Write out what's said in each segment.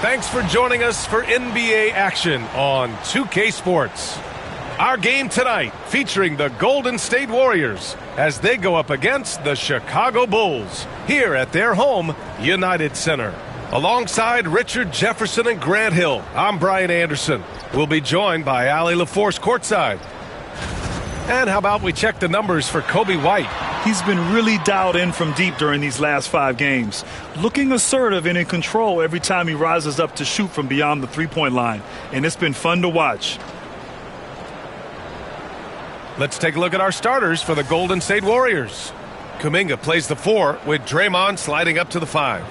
Thanks for joining us for NBA action on 2K Sports. Our game tonight featuring the Golden State Warriors as they go up against the Chicago Bulls here at their home, United Center. Alongside Richard Jefferson and Grant Hill, I'm Brian Anderson. We'll be joined by Allie LaForce courtside. And how about we check the numbers for Coby White? He's been really dialed in from deep during these last 5 games, looking assertive and in control every time he rises up to shoot from beyond the three-point line, and it's been fun to watch. Let's take a look at our starters for the Golden State Warriors. Kuminga plays the 4 with Draymond sliding up to the 5.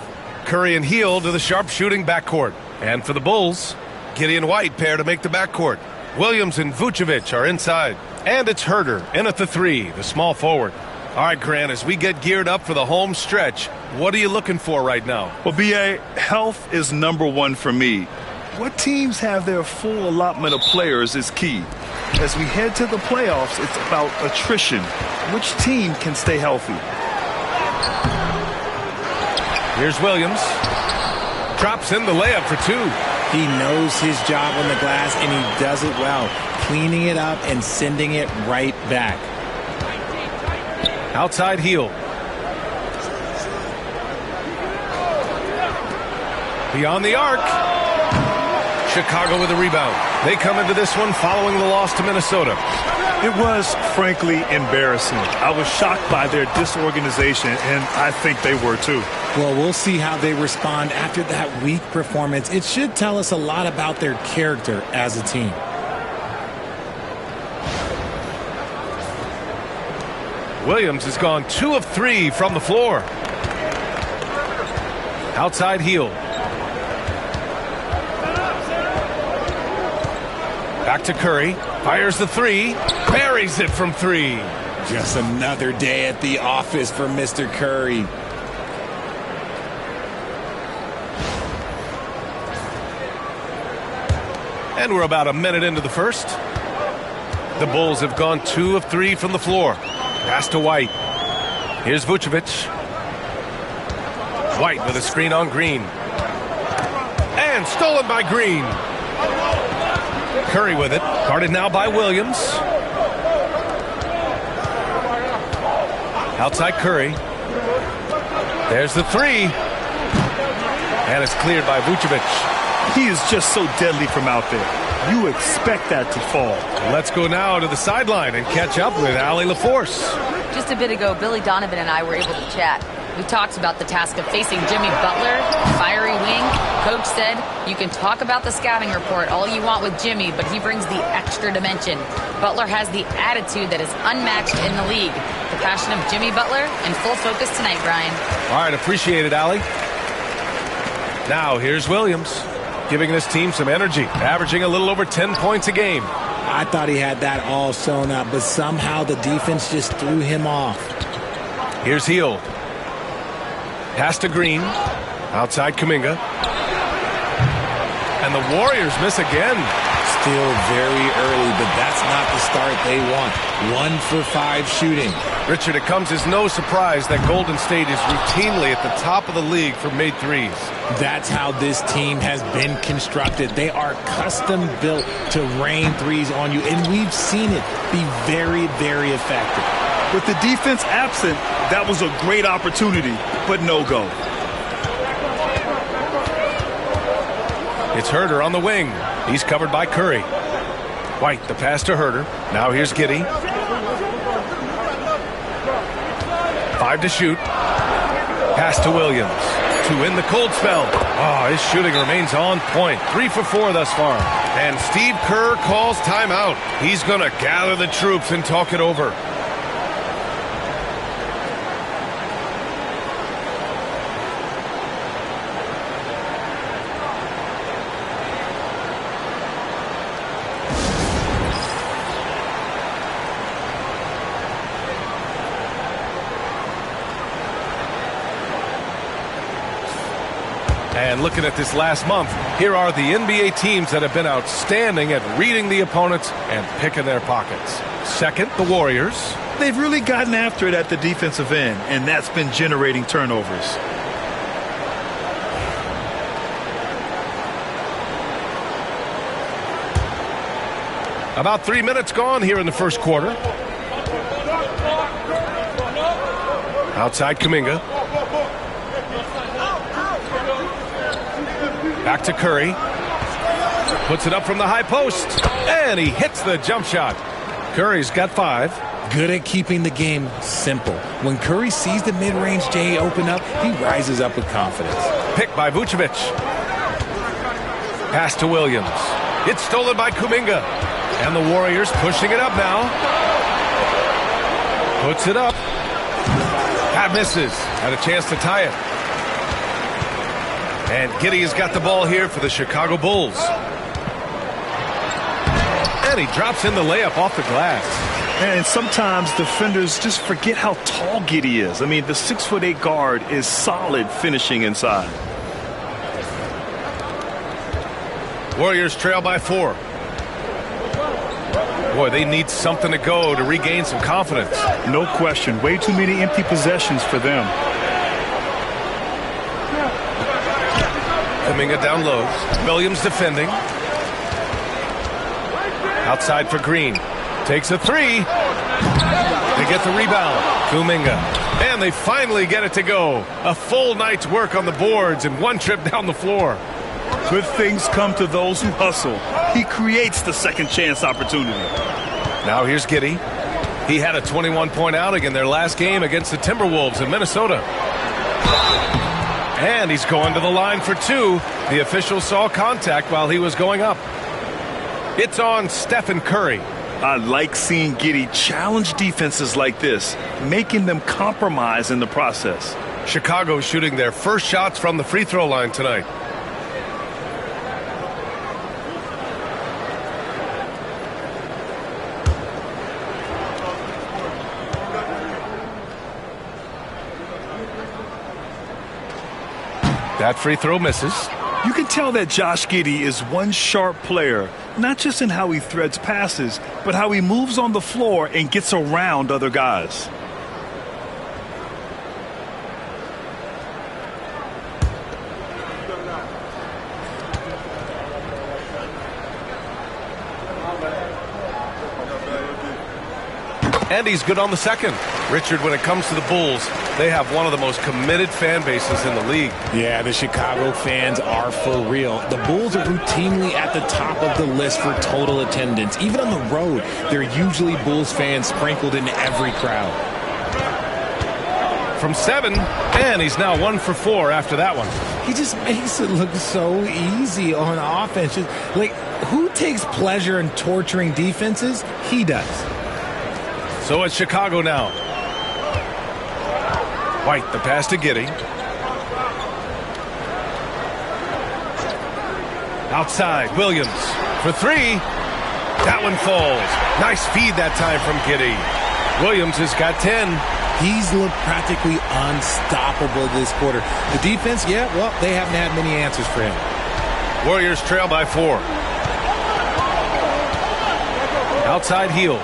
Curry and Hield to the sharpshooting backcourt. And for the Bulls, Gideon White pair to make the backcourt. Williams and Vucevic are inside. And it's Huerter in at the 3, the small forward. All right, Grant, as we get geared up for the home stretch, what are you looking for right now? Well, B.A., health is number one for me. What teams have their full allotment of players is key. As we head to the playoffs, it's about attrition. Which team can stay healthy? Here's Williams. Drops in the layup for 2. He knows his job on the glass, and he does it well, cleaning it up and sending it right back. Outside Hield. Beyond the arc. Chicago with a rebound. They come into this one following the loss to Minnesota. It was, frankly, embarrassing. I was shocked by their disorganization, and I think they were too. Well, we'll see how they respond after that weak performance. It should tell us a lot about their character as a team. Williams has gone 2 of 3 from the floor. Outside Hield. Back to Curry. Fires the 3. Buries it from 3. Just another day at the office for Mr. Curry. And we're about a minute into the first. The Bulls have gone 2 of 3 from the floor. Pass to White. Here's Vucevic. White with a screen on Green. And stolen by Green. Curry with it. Guarded now by Williams. Outside Curry. There's the 3. And it's cleared by Vucevic. He is just so deadly from out there. You expect that to fall. Let's go now to the sideline and catch up with Allie LaForce. Just a bit ago, Billy Donovan and I were able to chat. We talked about the task of facing Jimmy Butler, fiery wing. Coach said, you can talk about the scouting report all you want with Jimmy, but he brings the extra dimension. Butler has the attitude that is unmatched in the league. The passion of Jimmy Butler and full focus tonight, Brian. All right, appreciate it, Allie. Now here's Williams, giving this team some energy, averaging a little over 10 points a game. I thought he had that all sewn up, but somehow the defense just threw him off. Here's Hield. Pass to Green. Outside Kuminga. And the Warriors miss again. Still very early, but that's not the start they want. 1 for 5 shooting. Richard, it comes as no surprise that Golden State is routinely at the top of the league for made threes. That's how this team has been constructed. They are custom built to rain threes on you, and we've seen it be very, very effective. With the defense absent, that was a great opportunity, but no go. It's Huerter on the wing. He's covered by Curry. White, the pass to Huerter. Now here's Giddey. 5 to shoot. Pass to Williams. To win the cold spell. Oh, his shooting remains on point. 3 for 4 thus far. And Steve Kerr calls timeout. He's going to gather the troops and talk it over. And looking at this last month, here are the NBA teams that have been outstanding at reading the opponents and picking their pockets. Second, the Warriors. They've really gotten after it at the defensive end, and that's been generating turnovers. About 3 minutes gone here in the first quarter. Outside Kuminga. Back to Curry. Puts it up from the high post. And he hits the jump shot. Curry's got 5. Good at keeping the game simple. When Curry sees the mid-range J open up, he rises up with confidence. Picked by Vucevic. Pass to Williams. It's stolen by Kuminga. And the Warriors pushing it up now. Puts it up. That misses. Had a chance to tie it. And Giddey has got the ball here for the Chicago Bulls. And he drops in the layup off the glass. And sometimes defenders just forget how tall Giddey is. I mean, the 6'8" guard is solid finishing inside. Warriors trail by 4. Boy, they need something to go to regain some confidence. No question. Way too many empty possessions for them. Kuminga down low. Williams defending. Outside for Green. Takes a 3. They get the rebound. Kuminga. And they finally get it to go. A full night's work on the boards and one trip down the floor. Good things come to those who hustle. He creates the second chance opportunity. Now here's Giddey. He had a 21-point outing in their last game against the Timberwolves in Minnesota. And he's going to the line for 2. The official saw contact while he was going up. It's on Stephen Curry. I like seeing Giddey challenge defenses like this, making them compromise in the process. Chicago shooting their first shots from the free throw line tonight. That free throw misses. You can tell that Josh Giddey is one sharp player, not just in how he threads passes, but how he moves on the floor and gets around other guys. And he's good on the second. Richard, when it comes to the Bulls, they have one of the most committed fan bases in the league. Yeah, the Chicago fans are for real. The Bulls are routinely at the top of the list for total attendance. Even on the road, there are usually Bulls fans sprinkled in every crowd. From 7, and he's now 1 for 4 after that one. He just makes it look so easy on offense. Like, who takes pleasure in torturing defenses? He does. So it's Chicago now. White, the pass to Giddey. Outside, Williams for 3. That one falls. Nice feed that time from Giddey. Williams has got 10. He's looked practically unstoppable this quarter. The defense, yeah, well, they haven't had many answers for him. Warriors trail by 4. Outside heel.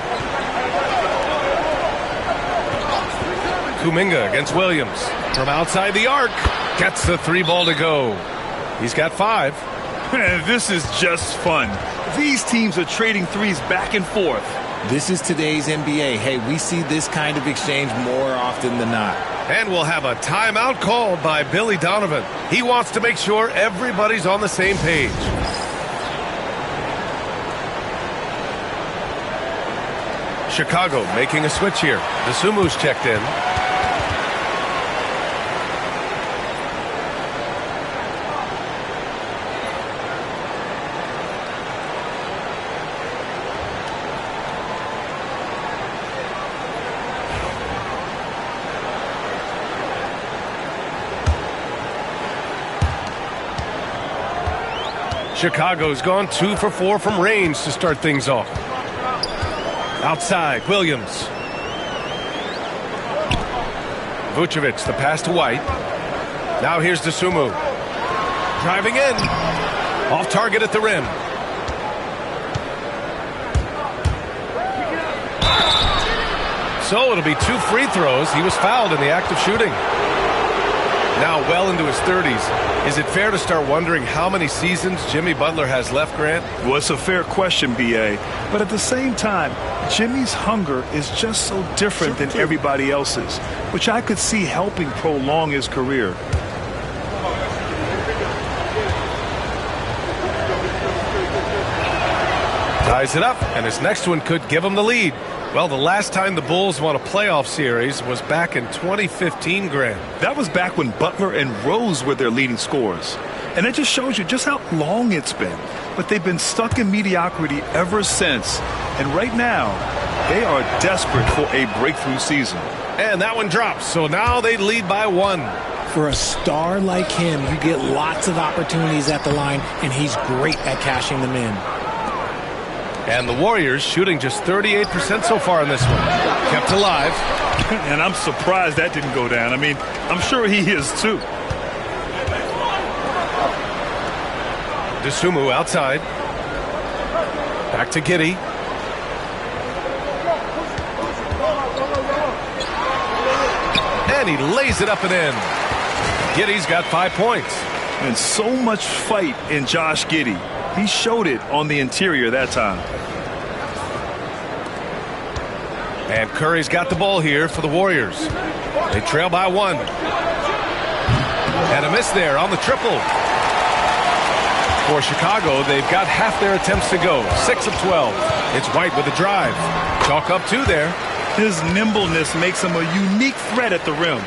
Kuminga against Williams. From outside the arc. Gets the 3 ball to go. He's got 5. Man, this is just fun. These teams are trading threes back and forth. This is today's NBA. Hey, we see this kind of exchange more often than not. And we'll have a timeout called by Billy Donovan. He wants to make sure everybody's on the same page. Chicago making a switch here. Dosunmu's checked in. Chicago's gone 2 for 4 from range to start things off. Outside, Williams. Vucevic, the pass to White. Now here's Dosunmu. Driving in. Off target at the rim. So it'll be 2 free throws. He was fouled in the act of shooting. now well into his 30s. Is it fair to start wondering how many seasons Jimmy Butler has left, Grant? Well, it's a fair question, B.A. But at the same time, Jimmy's hunger is just so different than everybody else's, which I could see helping prolong his career. Ties it up, and his next one could give him the lead. Well, the last time the Bulls won a playoff series was back in 2015, Grant. That was back when Butler and Rose were their leading scorers. And it just shows you just how long it's been. But they've been stuck in mediocrity ever since. And right now, they are desperate for a breakthrough season. And that one drops, so now they lead by 1. For a star like him, you get lots of opportunities at the line, and he's great at cashing them in. And the Warriors shooting just 38% so far in this one. Kept alive. And I'm surprised that didn't go down. I mean, I'm sure he is too. Dosunmu outside. Back to Giddey. And he lays it up and in. Giddey's got 5 points. And so much fight in Josh Giddey. He showed it on the interior that time. And Curry's got the ball here for the Warriors. They trail by 1. And a miss there on the triple. For Chicago, they've got half their attempts to go. 6 of 12. It's White with a drive. Chalk up 2 there. His nimbleness makes him a unique threat at the rim.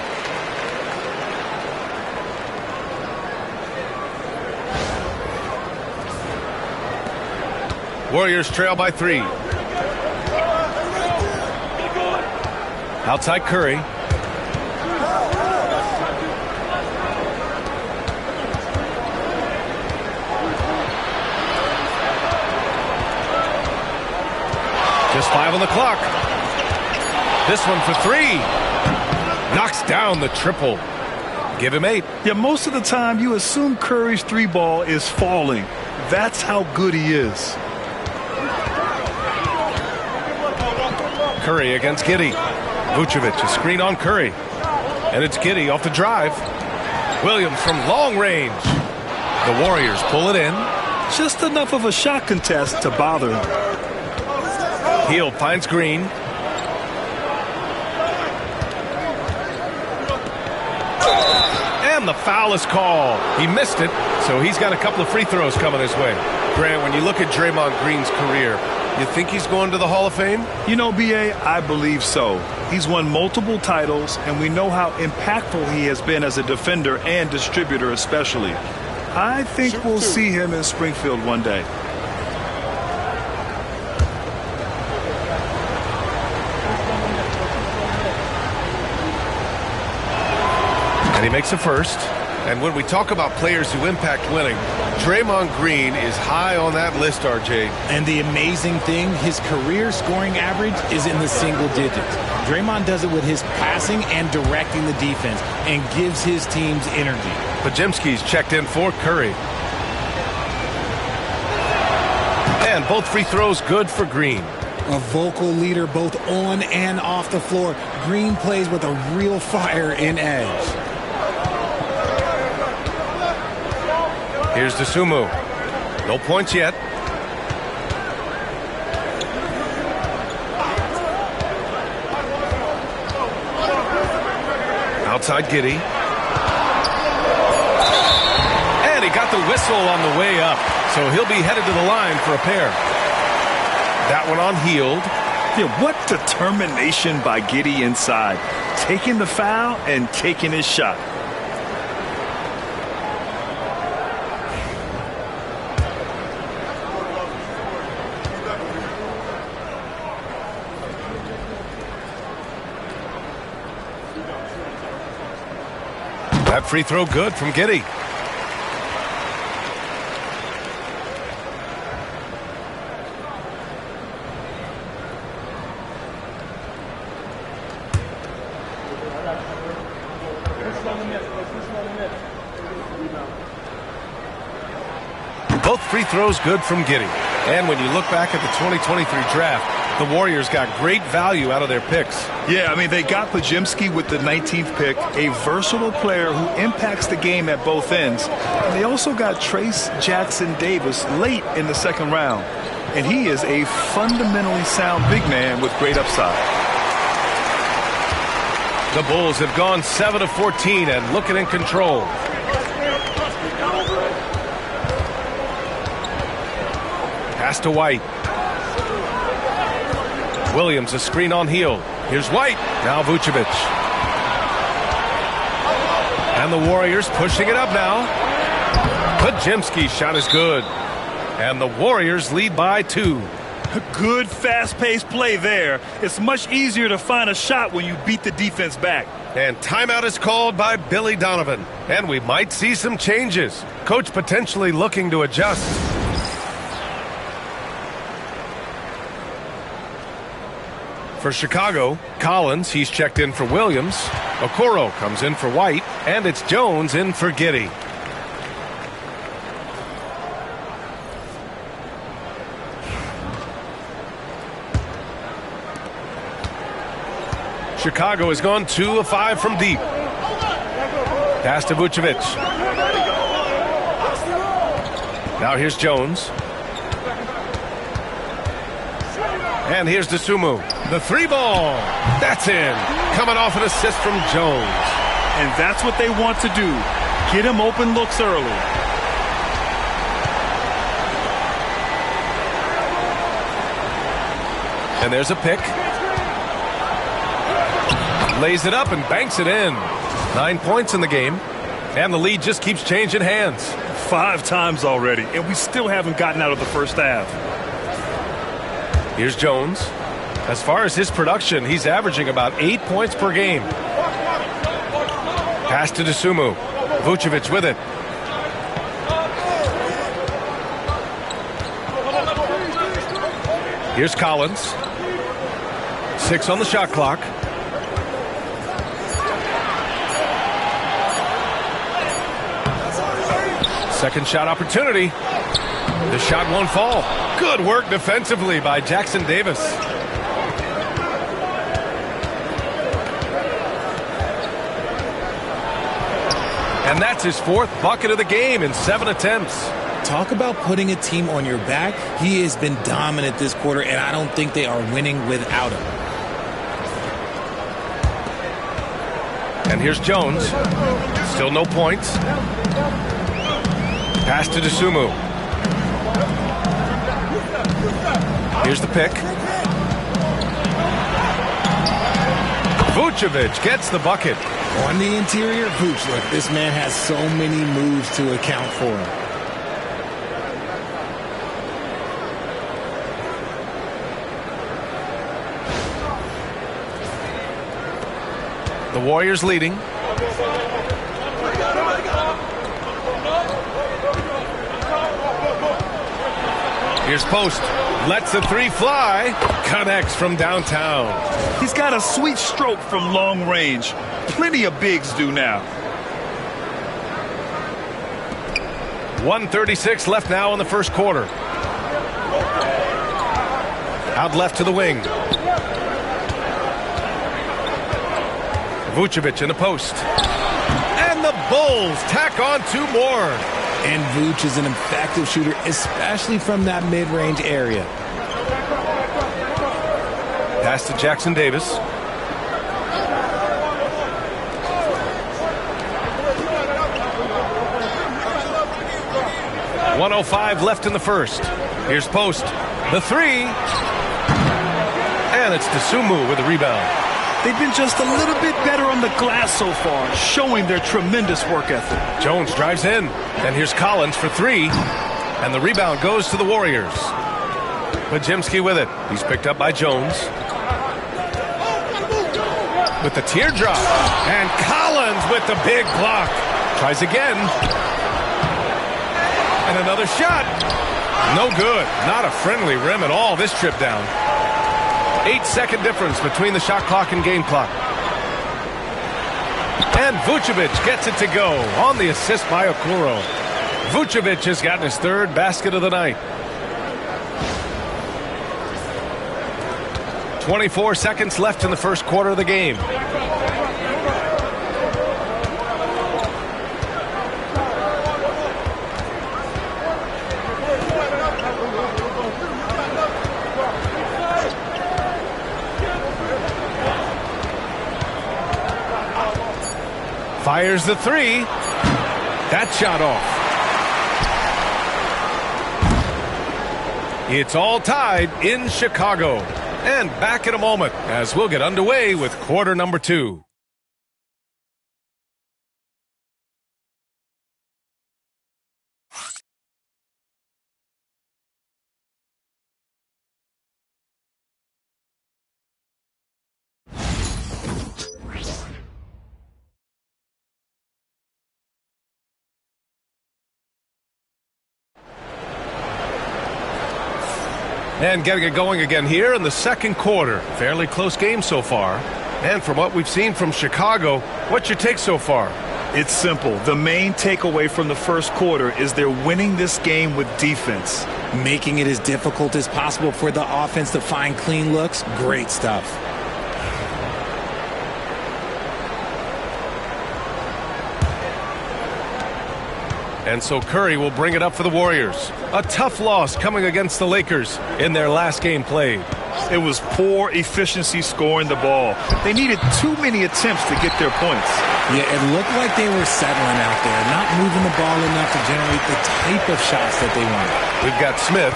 Warriors trail by 3. Outside Curry. Just 5 on the clock. This one for 3. Knocks down the triple. Give him 8. Yeah, most of the time you assume Curry's 3-ball is falling. That's how good he is. Curry against Giddey. Vucevic, a screen on Curry. And it's Giddey off the drive. Williams from long range. The Warriors pull it in. Just enough of a shot contest to bother him. Hield finds Green. And the foul is called. He missed it, so he's got a couple of free throws coming his way. Grant, when you look at Draymond Green's career, you think he's going to the Hall of Fame? You know, B.A., I believe so. He's won multiple titles, and we know how impactful he has been as a defender and distributor especially. I think we'll see him in Springfield one day. And he makes a first. And when we talk about players who impact winning, Draymond Green is high on that list, RJ. And the amazing thing, his career scoring average is in the single digits. Draymond does it with his passing and directing the defense and gives his teams energy. Podziemski's checked in for Curry. And both free throws good for Green. A vocal leader both on and off the floor. Green plays with a real fire in edge. Here's Dosunmu. No points yet. Outside Giddey. And he got the whistle on the way up. So he'll be headed to the line for a pair. That one on Hield. Yeah, what determination by Giddey inside. Taking the foul and taking his shot. That free throw good from Giddey. Both free throws good from Giddey. And when you look back at the 2023 draft, The Warriors got great value out of their picks. Yeah, I mean, they got Podziemski with the 19th pick, a versatile player who impacts the game at both ends. And they also got Trace Jackson Davis late in the second round. And he is a fundamentally sound big man with great upside. The Bulls have gone 7 of 14 and looking in control. Pass to White. Williams, a screen on Hield. Here's White. Now Vucevic. And the Warriors pushing it up now. Podziemski's shot is good. And the Warriors lead by 2. A good, fast-paced play there. It's much easier to find a shot when you beat the defense back. And timeout is called by Billy Donovan. And we might see some changes. Coach potentially looking to adjust. For Chicago, Collins, he's checked in for Williams. Okoro comes in for White. And it's Jones in for Giddey. Chicago has gone 2 of 5 from deep. Pass to Vucevic. Now here's Jones. And here's Dosunmu. The 3-ball. That's in. Coming off an assist from Jones. And that's what they want to do. Get him open looks early. And there's a pick. Lays it up and banks it in. 9 points in the game. And the lead just keeps changing hands. 5 times already, and we still haven't gotten out of the first half. Here's Jones. As far as his production, he's averaging about 8 points per game. Pass to Dosunmu. Vucevic with it. Here's Collins. 6 on the shot clock. Second shot opportunity. The shot won't fall. Good work defensively by Jackson Davis. And that's his 4th bucket of the game in 7 attempts. Talk about putting a team on your back. He has been dominant this quarter, and I don't think they are winning without him. And here's Jones. Still no points. Pass to Dosunmu. Here's the pick. Vucevic gets the bucket. On the interior, Vooch, look, this man has so many moves to account for him. The Warriors leading. Here's Post. Lets the 3 fly. Connects from downtown. He's got a sweet stroke from long range. Plenty of bigs do now. 1:36 left now in the first quarter. Out left to the wing. Vucevic in the post. And the Bulls tack on 2 more. And Vooch is an effective shooter, especially from that mid-range area. Pass to Jackson Davis. .105 left in the first. Here's Post. The 3. And it's Dosunmu with the rebound. They've been just a little bit better on the glass so far, showing their tremendous work ethic. Jones drives in. And here's Collins for 3. And the rebound goes to the Warriors. Podziemski with it. He's picked up by Jones. With the teardrop. And Collins with the big block. Tries again. And another shot. No good. Not a friendly rim at all this trip down. 8-second difference between the shot clock and game clock. And Vucevic gets it to go on the assist by Okoro. Vucevic has gotten his 3rd basket of the night. 24 seconds left in the first quarter of the game. Fires the three. That shot off. It's all tied in Chicago. And back in a moment as we'll get underway with quarter number 2. And getting it going again here in the second quarter. Fairly close game so far. And from what we've seen from Chicago, what's your take so far? It's simple. The main takeaway from the first quarter is they're winning this game with defense. Making it as difficult as possible for the offense to find clean looks. Great stuff. And so Curry will bring it up for the Warriors. A tough loss coming against the Lakers in their last game played. It was poor efficiency scoring the ball. They needed too many attempts to get their points. Yeah, it looked like they were settling out there, not moving the ball enough to generate the type of shots that they wanted. We've got Smith.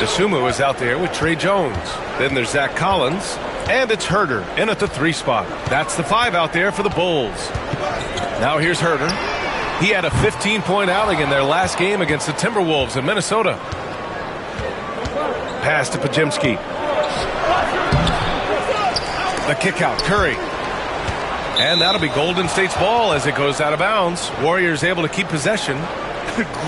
Dosunmu is out there with Trey Jones. Then there's Zach Collins. And it's Huerter in at the 3 spot. That's the 5 out there for the Bulls. Now here's Huerter. He had a 15-point outing in their last game against the Timberwolves in Minnesota. Pass to Podziemski. The kick out, Curry. And that'll be Golden State's ball as it goes out of bounds. Warriors able to keep possession.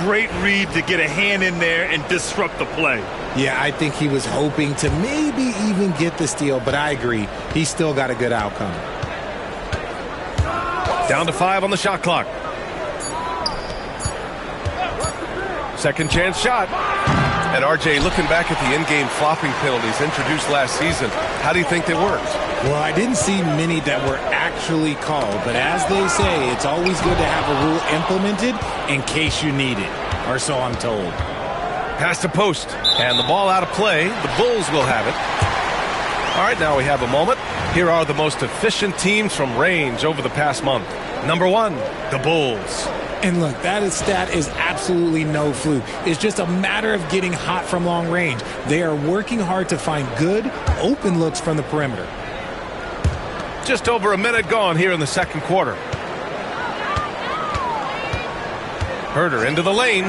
Great read to get a hand in there and disrupt the play. Yeah, I think he was hoping to maybe even get the steal, but I agree. He still got a good outcome. Down to 5 on the shot clock. Second chance shot. And RJ, looking back at the in-game flopping penalties introduced last season, how do you think they worked? Well, I didn't see many that were actually called, but as they say, it's always good to have a rule implemented in case you need it, or so I'm told. Pass to post, and the ball out of play. The Bulls will have it. All right, now we have a moment. Here are the most efficient teams from range over the past month. Number 1, the Bulls. And look, that stat is absolutely no fluke. It's just a matter of getting hot from long range. They are working hard to find good, open looks from the perimeter. Just over a minute gone here in the second quarter. Huerter into the lane.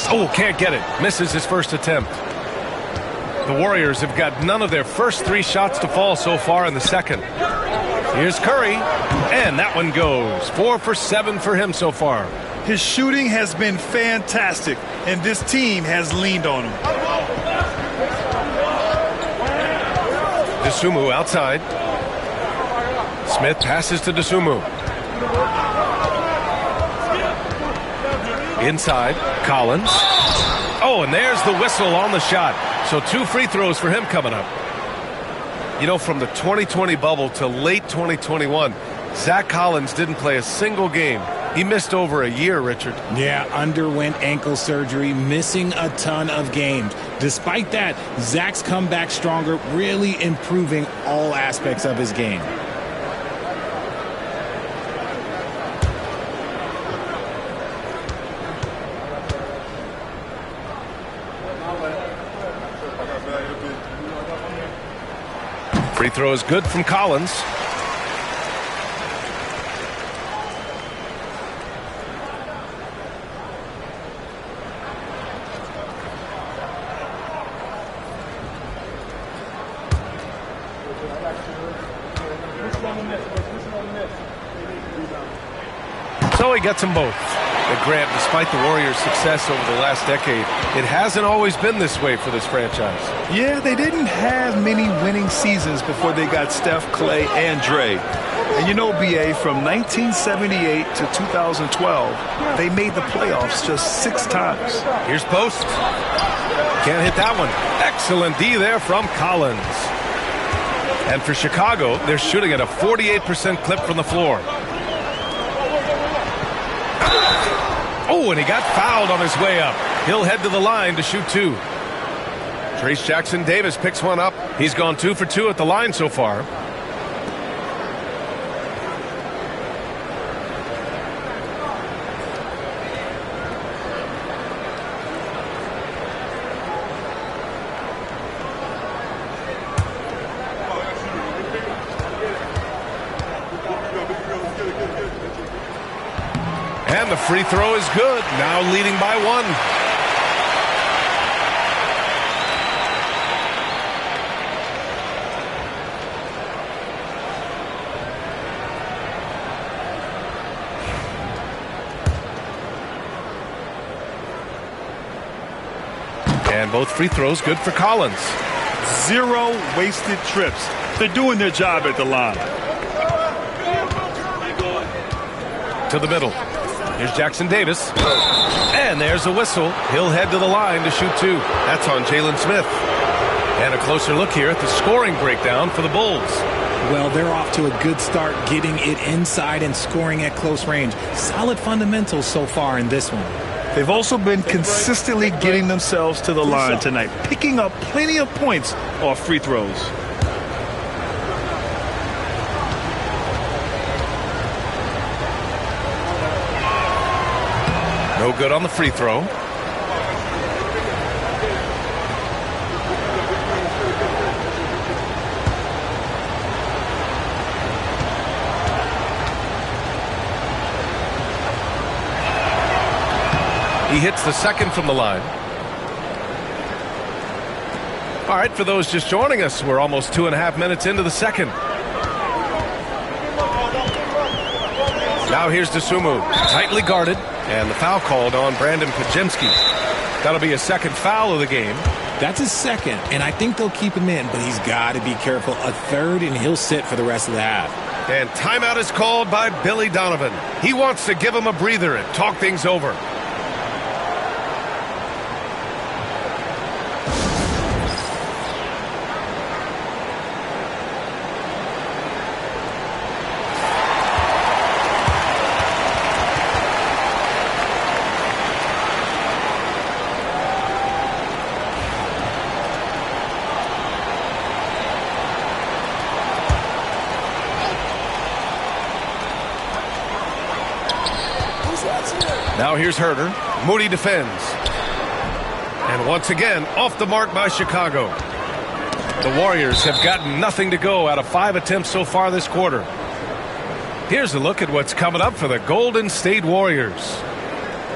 Oh, can't get it. Misses his first attempt. The Warriors have got none of their first 3 shots to fall so far in the second. Here's Curry, and that one goes. 4 for 7 for him so far. His shooting has been fantastic, and this team has leaned on him. Dosunmu outside. Smith passes to Dosunmu. Inside, Collins. Oh, and there's the whistle on the shot. So 2 free throws for him coming up. You know, from the 2020 bubble to late 2021, Zach Collins didn't play a single game. He missed over a year, Richard. Yeah, underwent ankle surgery, missing a ton of games. Despite that, Zach's come back stronger, really improving all aspects of his game. Free throw is good from Collins. So he gets them both. But Grant, despite the Warriors' success over the last decade, it hasn't always been this way for this franchise. Yeah, they didn't have many winning seasons before they got Steph, Clay, and Dre. And you know, B.A., from 1978 to 2012, they made the playoffs just 6 times. Here's Post. Can't hit that one. Excellent D there from Collins. And for Chicago, they're shooting at a 48% clip from the floor. Oh, and he got fouled on his way up. He'll head to the line to shoot 2. Trayce Jackson-Davis picks one up. He's gone 2 for 2 at the line so far. And the free throw is good. Now leading by 1. And both free throws good for Collins. 0 wasted trips. They're doing their job at the line. To the middle. Here's Jackson-Davis. And there's a whistle. He'll head to the line to shoot 2. That's on Jalen Smith. And a closer look here at the scoring breakdown for the Bulls. Well, they're off to a good start getting it inside and scoring at close range. Solid fundamentals so far in this one. They've also been consistently getting themselves to the line tonight, picking up plenty of points off free throws. No good on the free throw. He hits the second from the line. All right, for those just joining us, we're almost 2.5 minutes into the second. Now here's Dosunmu, tightly guarded, and the foul called on Brandon Podziemski. That'll be a second foul of the game. That's his second, and I think they'll keep him in, but he's got to be careful. A third, and he'll sit for the rest of the half. And timeout is called by Billy Donovan. He wants to give him a breather and talk things over. Now here's Herter. Moody defends. And once again, off the mark by Chicago. The Warriors have gotten nothing to go out of 5 attempts so far this quarter. Here's a look at what's coming up for the Golden State Warriors.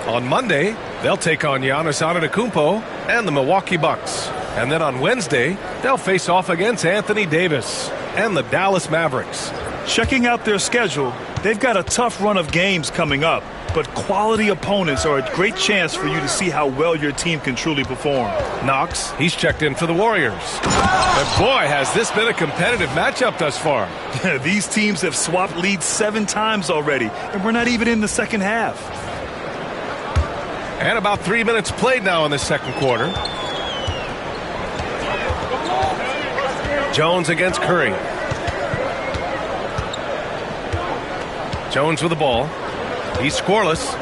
On Monday, they'll take on Giannis Antetokounmpo and the Milwaukee Bucks. And then on Wednesday, they'll face off against Anthony Davis and the Dallas Mavericks. Checking out their schedule, they've got a tough run of games coming up. But quality opponents are a great chance for you to see how well your team can truly perform. Knox, he's checked in for the Warriors. But boy, has this been a competitive matchup thus far. These teams have swapped leads 7 times already, and we're not even in the second half. And about 3 minutes played now in the second quarter. Jones against Curry. Jones with the ball. He's scoreless.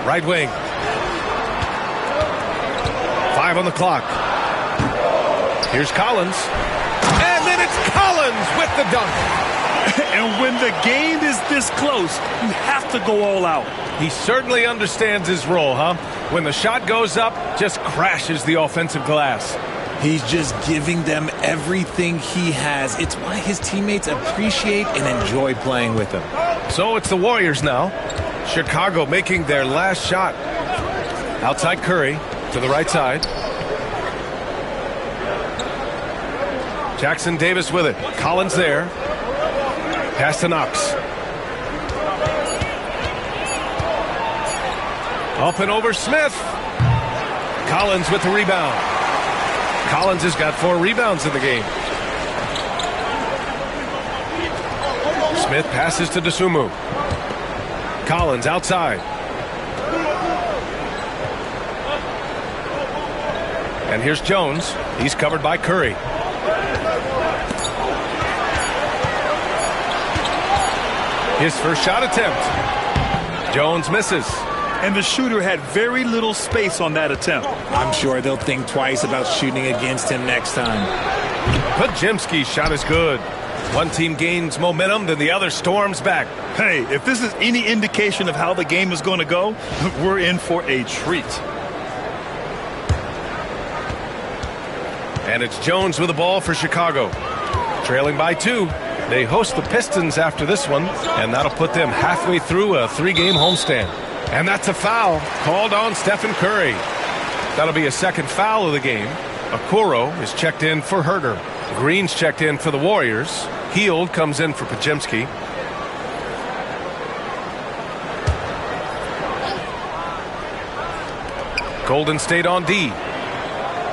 Right wing. 5 on the clock. Here's Collins. And then it's Collins with the dunk. And when the game is this close, you have to go all out. He certainly understands his role, huh? When the shot goes up, just crashes the offensive glass. He's just giving them everything he has. It's why his teammates appreciate and enjoy playing with him. So it's the Warriors now. Chicago making their last shot. Outside Curry to the right side. Jackson-Davis with it. Collins there. Pass to Knox. Up and over Smith. Collins with the rebound. Collins has got 4 rebounds in the game. Smith passes to Dosunmu. Collins outside. And here's Jones. He's covered by Curry. His first shot attempt. Jones misses. And the shooter had very little space on that attempt. I'm sure they'll think twice about shooting against him next time. Podziemski's shot is good. One team gains momentum, then the other storms back. Hey, if this is any indication of how the game is going to go, we're in for a treat. And it's Jones with the ball for Chicago. Trailing by 2. They host the Pistons after this one, and that'll put them halfway through a 3-game homestand. And that's a foul called on Stephen Curry. That'll be a second foul of the game. Okoro is checked in for Herter. Green's checked in for the Warriors. Hield comes in for Podziemski. Golden State on D.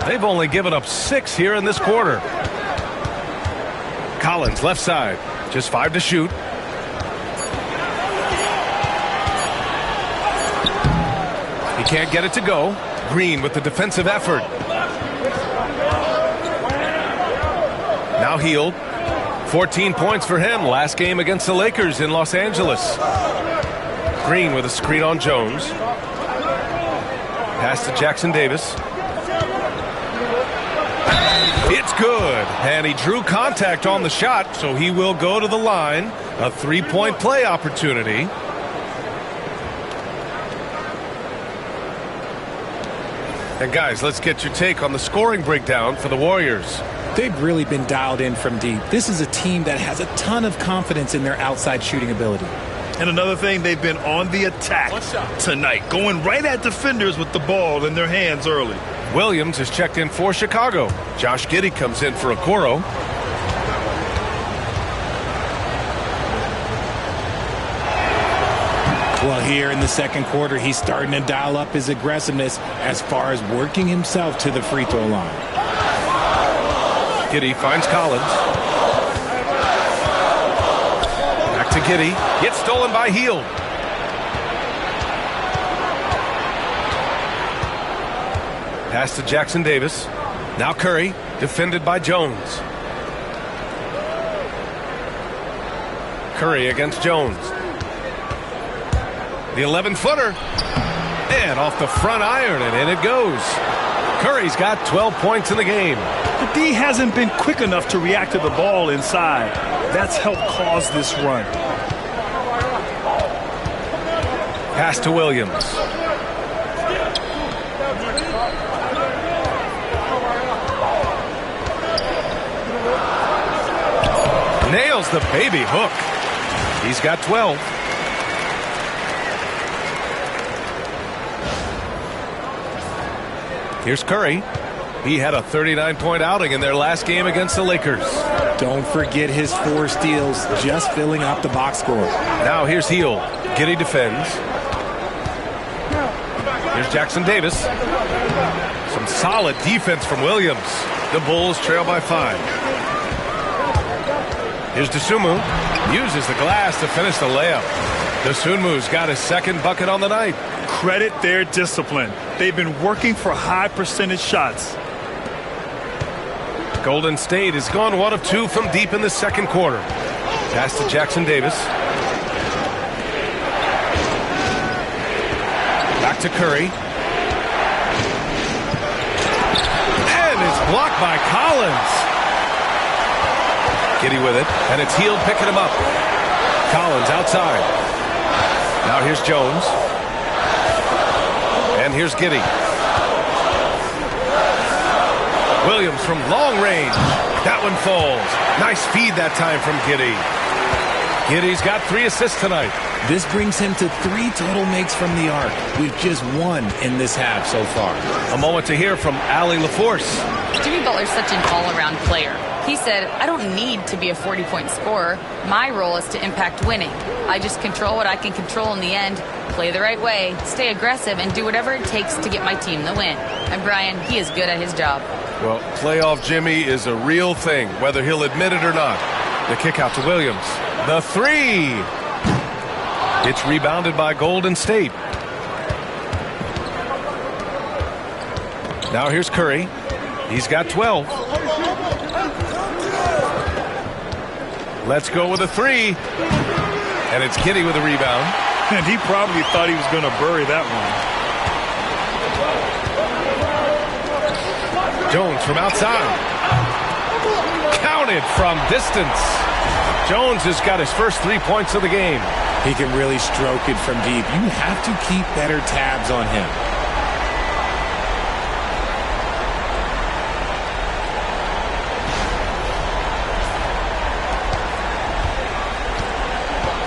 They've only given up 6 here in this quarter. Collins left side. Just 5 to shoot. He can't get it to go. Green with the defensive effort. Now Hield. 14 points for him last game against the Lakers in Los Angeles. Green with a screen on Jones. Pass to Jackson Davis. It's good. And he drew contact on the shot, so he will go to the line. A 3-point play opportunity. And guys, let's get your take on the scoring breakdown for the Warriors. They've really been dialed in from deep. This is a team that has a ton of confidence in their outside shooting ability. And another thing, they've been on the attack tonight, going right at defenders with the ball in their hands early. Williams is checked in for Chicago. Josh Giddey comes in for Okoro. Well, here in the second quarter, he's starting to dial up his aggressiveness as far as working himself to the free throw line. Giddey finds Collins. Back to Giddey. Gets stolen by Hield. Pass to Jackson Davis. Now Curry, defended by Jones. Curry against Jones. The 11-footer. And off the front iron, and in it goes. Curry's got 12 points in the game. The D hasn't been quick enough to react to the ball inside. That's helped cause this run. Pass to Williams. Nails the baby hook. He's got 12. Here's Curry. He had a 39-point outing in their last game against the Lakers. Don't forget his 4 steals, just filling up the box score. Now here's Hield. Giddey defends. Here's Jackson Davis. Some solid defense from Williams. The Bulls trail by 5. Here's Dosunmu. Uses the glass to finish the layup. Dosunmu's got his second bucket on the night. Credit their discipline. They've been working for high percentage shots. Golden State has gone 1 of 2 from deep in the second quarter. Pass to Jackson Davis. Back to Curry. And it's blocked by Collins. Giddey with it, and it's Hield picking him up. Collins outside. Now here's Jones. And here's Giddey. Williams from long range. That one falls. Nice feed that time from Giddey. Giddey's got 3 assists tonight. This brings him to 3 total makes from the arc, with just 1 in this half so far. A moment to hear from Allie LaForce. Jimmy Butler's such an all-around player. He said, I don't need to be a 40-point scorer. My role is to impact winning. I just control what I can control in the end, play the right way, stay aggressive, and do whatever it takes to get my team the win. And Brian, he is good at his job. Well, playoff Jimmy is a real thing, whether he'll admit it or not. The kick out to Williams. The 3. It's rebounded by Golden State. Now here's Curry. He's got 12. Let's go with a 3. And it's Giddey with a rebound. And he probably thought he was going to bury that one. Jones from outside. Counted from distance. Jones has got his first 3 points of the game. He can really stroke it from deep. You have to keep better tabs on him.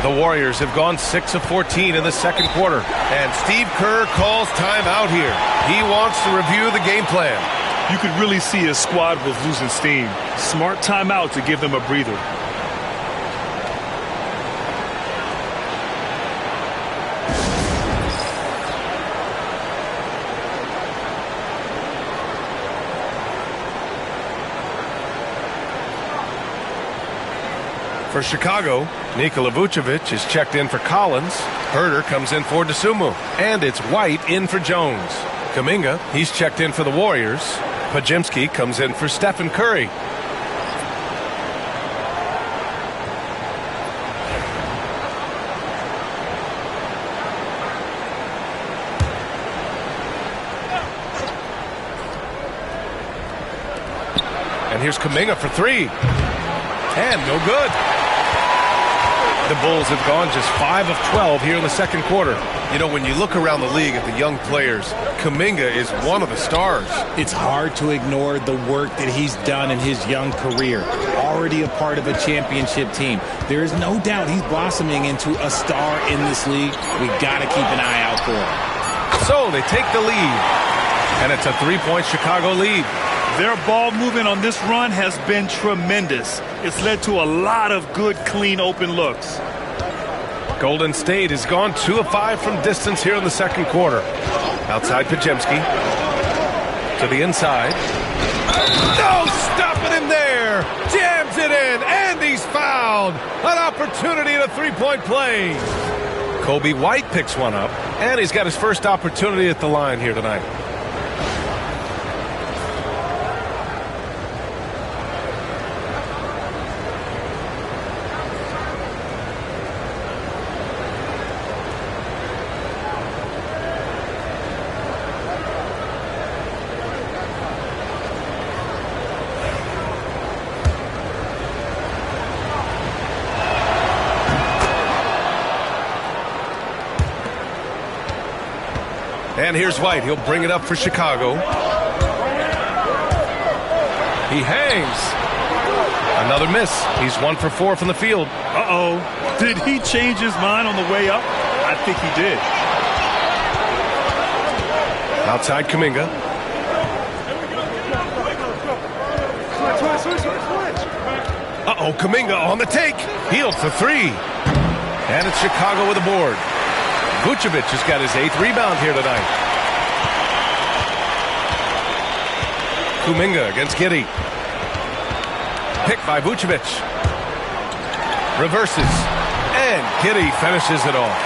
The Warriors have gone 6 of 14 in the second quarter. And Steve Kerr calls timeout here. He wants to review the game plan. You could really see his squad was losing steam. Smart timeout to give them a breather. For Chicago, Nikola Vucevic is checked in for Collins. Herter comes in for Dosunmu. And it's White in for Jones. Kuminga, he's checked in for the Warriors. Podziemski comes in for Stephen Curry. And here's Kuminga for three. And no good. The Bulls have gone just 5 of 12 here in the second quarter. You know, when you look around the league at the young players, Kuminga is one of the stars. It's hard to ignore the work that he's done in his young career. Already a part of a championship team. There is no doubt he's blossoming into a star in this league. We got to keep an eye out for him. So they take the lead. And it's a 3-point Chicago lead. Their ball movement on this run has been tremendous. It's led to a lot of good, clean, open looks. Golden State has gone 2 of 5 from distance here in the second quarter. Outside Podziemski. To the inside. No stopping him there. Jams it in. And he's fouled. An opportunity at a 3-point play. Kobe White picks one up. And he's got his first opportunity at the line here tonight. And here's White. He'll bring it up for Chicago. He hangs. Another miss. He's 1 for 4 from the field. Uh-oh. Did he change his mind on the way up? I think he did. Outside Kuminga. Uh-oh, Kuminga on the take. Healed for 3. And it's Chicago with a board. Vucevic has got his 8th rebound here tonight. Kuminga against Giddey. Picked by Vucevic. Reverses. And Giddey finishes it off.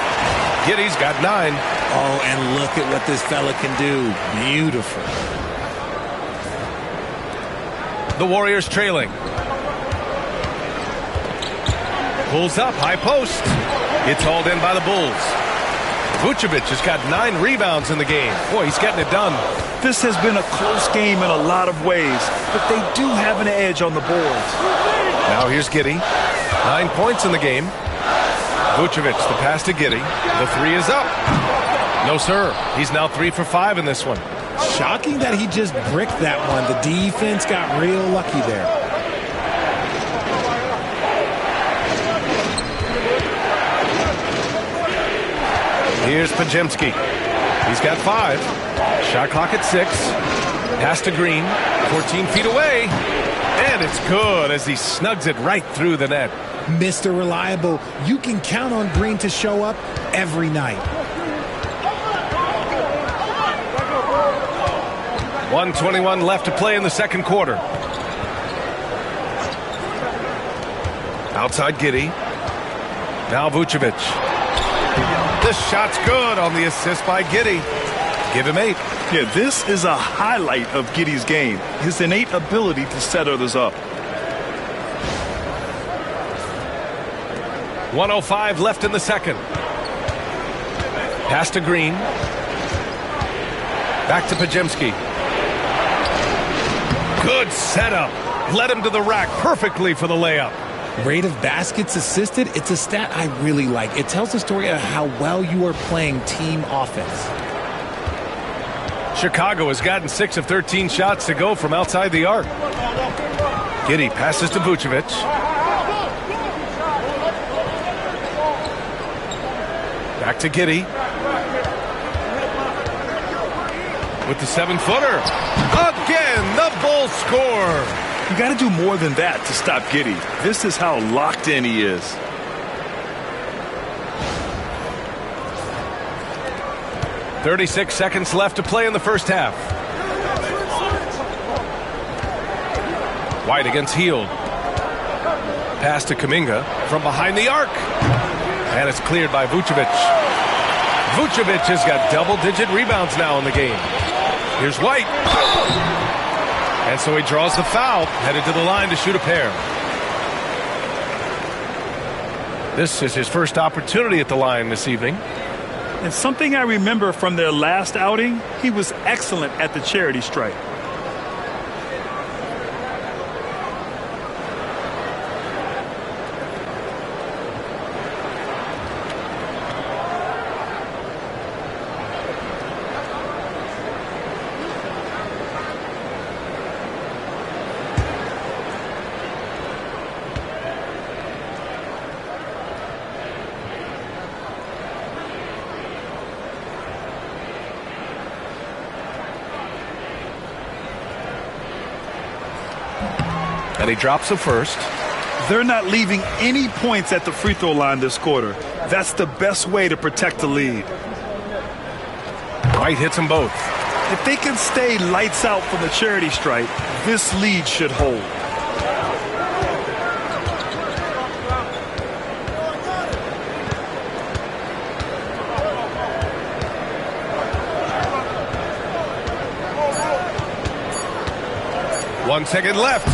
Giddey's got 9. Oh, and look at what this fella can do. Beautiful. The Warriors trailing. Pulls up, high post. It's hauled in by the Bulls. Vucevic has got 9 rebounds in the game. Boy, he's getting it done. This has been a close game in a lot of ways, but they do have an edge on the boards. Now here's Giddey. 9 points in the game. Vucevic, the pass to Giddey. The 3 is up. No, sir. He's now 3 for 5 in this one. Shocking that he just bricked that one. The defense got real lucky there. Here's Podziemski. He's got 5. Shot clock at 6. Pass to Green. 14 feet away. And it's good as he snugs it right through the net. Mr. Reliable, you can count on Green to show up every night. 1:21 left to play in the second quarter. Outside Giddey. Now Vucevic. The shot's good on the assist by Giddey. Give him 8. Yeah, this is a highlight of Giddey's game. His innate ability to set others up. 1:05 left in the second. Pass to Green. Back to Podziemski. Good setup. Led him to the rack perfectly for the layup. Rate of baskets assisted, it's a stat I really like. It tells the story of how well you are playing team offense. Chicago has gotten 6 of 13 shots to go from outside the arc. Giddey passes to Vucevic. Back to Giddey. With the 7-footer. Again, the Bulls score. You got to do more than that to stop Giddey. This is how locked in he is. .36 seconds left to play in the first half. White against Hield. Pass to Kuminga from behind the arc. And it's cleared by Vucevic. Vucevic has got double-digit rebounds now in the game. Here's White. And so he draws the foul, headed to the line to shoot a pair. This is his first opportunity at the line this evening. And something I remember from their last outing, he was excellent at the charity stripe. And he drops the first. They're not leaving any points at the free throw line this quarter. That's the best way to protect the lead. White hits them both. If they can stay lights out from the charity stripe, this lead should hold. One second left.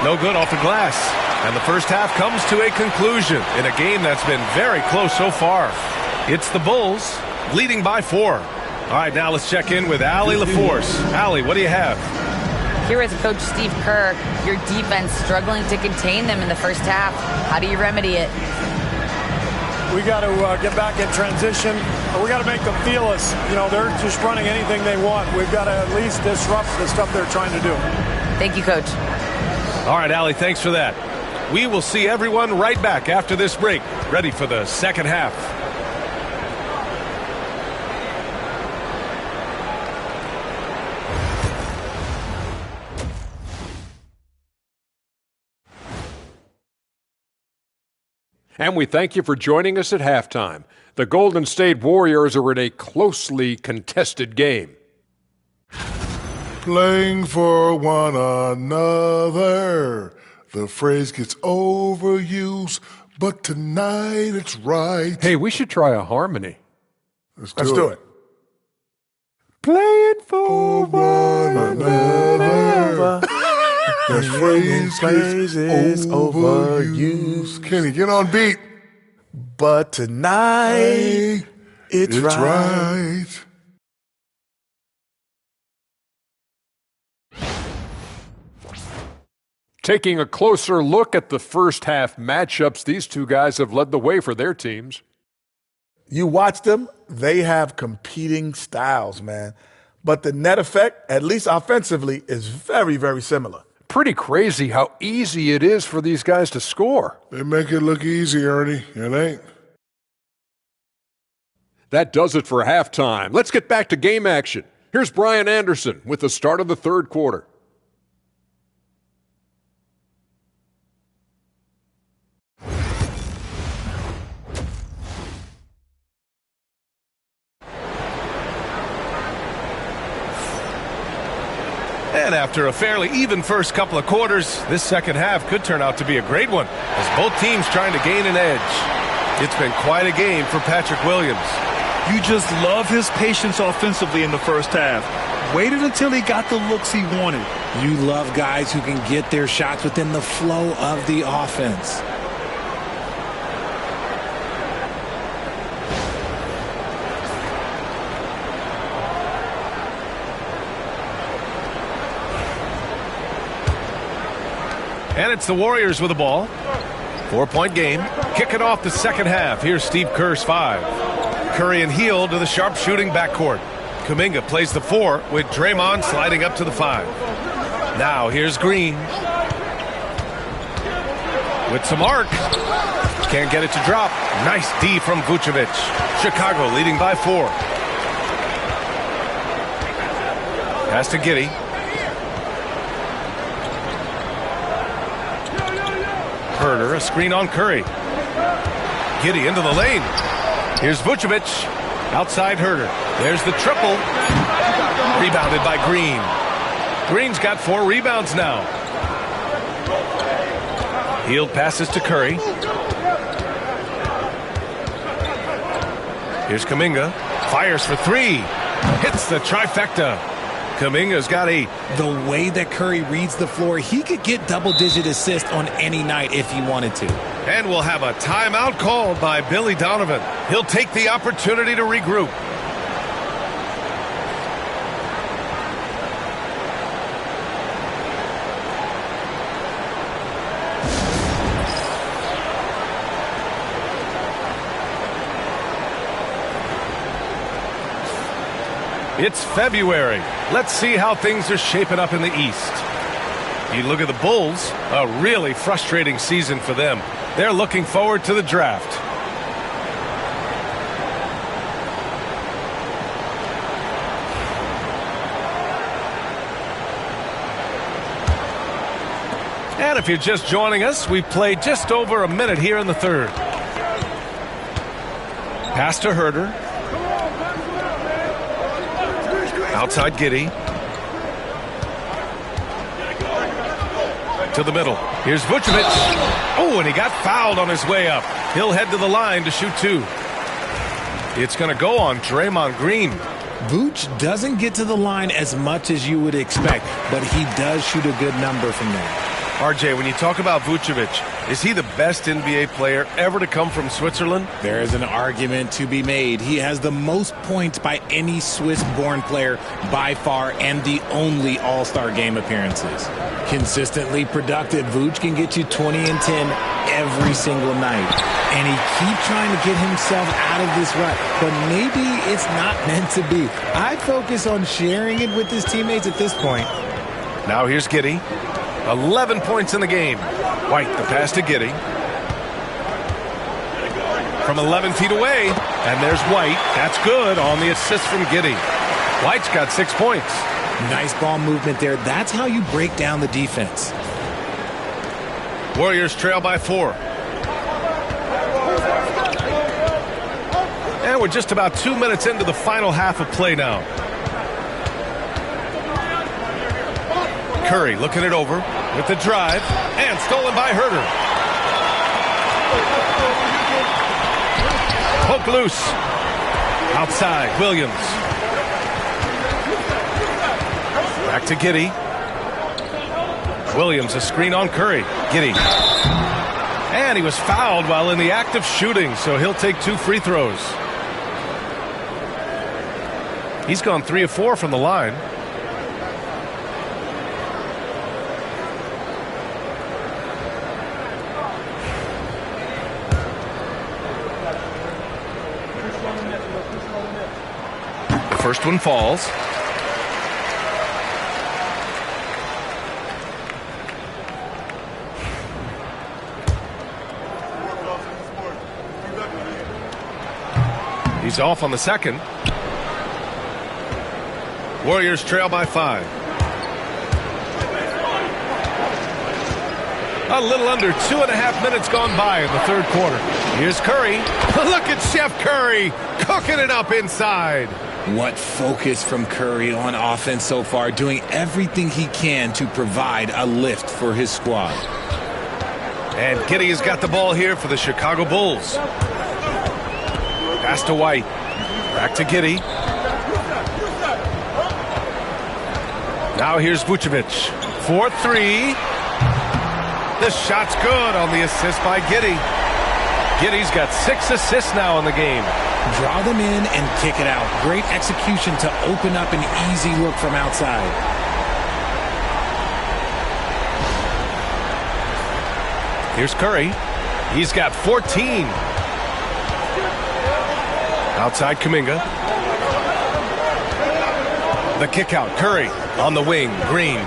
No good off the glass. And the first half comes to a conclusion in a game that's been very close so far. It's the Bulls leading by 4. All right, now let's check in with Allie LaForce. Allie, what do you have? Here is Coach Steve Kerr. Your defense struggling to contain them in the first half. How do you remedy it? We got to get back in transition. We got to make them feel us. You know, they're just running anything they want. We've got to at least disrupt the stuff they're trying to do. Thank you, Coach. All right, Allie, thanks for that. We will see everyone right back after this break, ready for the second half. And we thank you for joining us at halftime. The Golden State Warriors are in a closely contested game. Playing for one another. The phrase gets overused, but tonight it's right. Hey, we should try a harmony. Let's do it. Playing for one another. The phrase gets overused. Kenny, get on beat. But tonight it's right. Taking a closer look at the first half matchups, these two guys have led the way for their teams. You watch them, they have competing styles, man. But the net effect, at least offensively, is very, very similar. Pretty crazy how easy it is for these guys to score. They make it look easy, Ernie. It ain't. That does it for halftime. Let's get back to game action. Here's Brian Anderson with the start of the third quarter. And after a fairly even first couple of quarters, this second half could turn out to be a great one as both teams trying to gain an edge. It's been quite a game for Patrick Williams. You just love his patience offensively in the first half. Waited until he got the looks he wanted. You love guys who can get their shots within the flow of the offense. And it's the Warriors with the ball. 4-point game. Kicking off the second half. Here's Steve Kerr's 5. Curry and Hield to the sharpshooting backcourt. Kuminga plays the 4 with Draymond sliding up to the 5. Now here's Green. With some arc. Can't get it to drop. Nice D from Vucevic. Chicago leading by 4. Pass to Giddey. Herder, a screen on Curry. Giddey into the lane. Here's Vucevic. Outside Herder. There's the triple. Rebounded by Green. Green's got 4 rebounds now. Hield passes to Curry. Here's Kuminga. Fires for 3. Hits the trifecta. Kuminga's got 8. The way that Curry reads the floor, he could get double-digit assists on any night if he wanted to. And we'll have a timeout called by Billy Donovan. He'll take the opportunity to regroup. It's February. Let's see how things are shaping up in the East. You look at the Bulls, a really frustrating season for them. They're looking forward to the draft. And if you're just joining us, we've played just over a minute here in the third. Pass to Herder. Outside Giddey. To the middle. Here's Vucevic. Oh, and he got fouled on his way up. He'll head to the line to shoot 2. It's going to go on Draymond Green. Vooch doesn't get to the line as much as you would expect, but he does shoot a good number from there. RJ, when you talk about Vucevic, is he the best NBA player ever to come from Switzerland? There is an argument to be made. He has the most points by any Swiss-born player by far and the only All-Star game appearances. Consistently productive, Vooch can get you 20 and 10 every single night. And he keeps trying to get himself out of this rut, but maybe it's not meant to be. I focus on sharing it with his teammates at this point. Now here's Giddey. 11 points in the game. White, the pass to Giddey. From 11 feet away, and there's White. That's good on the assist from Giddey. White's got 6 points. Nice ball movement there. That's how you break down the defense. Warriors trail by 4. And we're just about 2 minutes into the final half of play now. Curry looking it over with the drive, and stolen by Herder. Poke loose. Outside, Williams. Back to Giddey. Williams, a screen on Curry. Giddey. And he was fouled while in the act of shooting, so he'll take 2 free throws. He's gone 3 of 4 from the line. First one falls. He's off on the second. Warriors trail by 5. A little under 2.5 minutes gone by in the third quarter. Here's Curry. Look at Chef Curry cooking it up inside. What focus from Curry on offense so far, doing everything he can to provide a lift for his squad. And Giddey has got the ball here for the Chicago Bulls. Pass to White. Back to Giddey. Now here's Vucevic. 4-3. The shot's good on the assist by Giddey. Giddey's got 6 assists now in the game. Draw them in and kick it out. Great execution to open up an easy look from outside. Here's Curry. He's got 14. Outside Kuminga. The kick out. Curry on the wing. Green.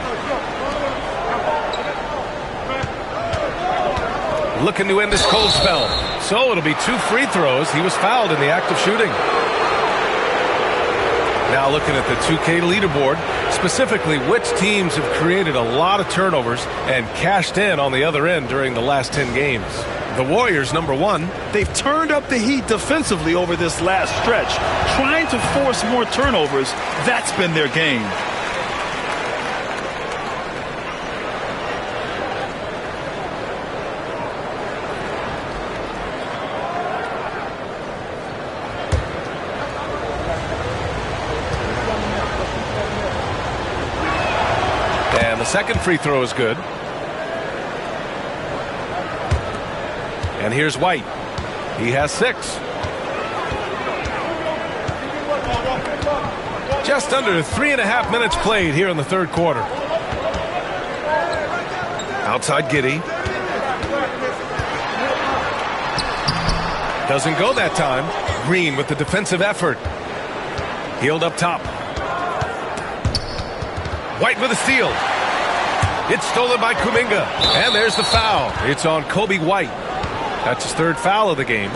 Looking to end this cold spell. So it'll be 2 free throws. He was fouled in the act of shooting. Now looking at the 2K leaderboard, specifically which teams have created a lot of turnovers and cashed in on the other end during the last 10 games. The Warriors, number 1. They've turned up the heat defensively over this last stretch, trying to force more turnovers. That's been their game. And the second free throw is good. And here's White. He has 6. Just under 3.5 minutes played here in the third quarter. Outside Giddey. Doesn't go that time. Green with the defensive effort. Healed up top. White with a steal. It's stolen by Kuminga. And there's the foul. It's on Kobe White. That's his 3rd foul of the game.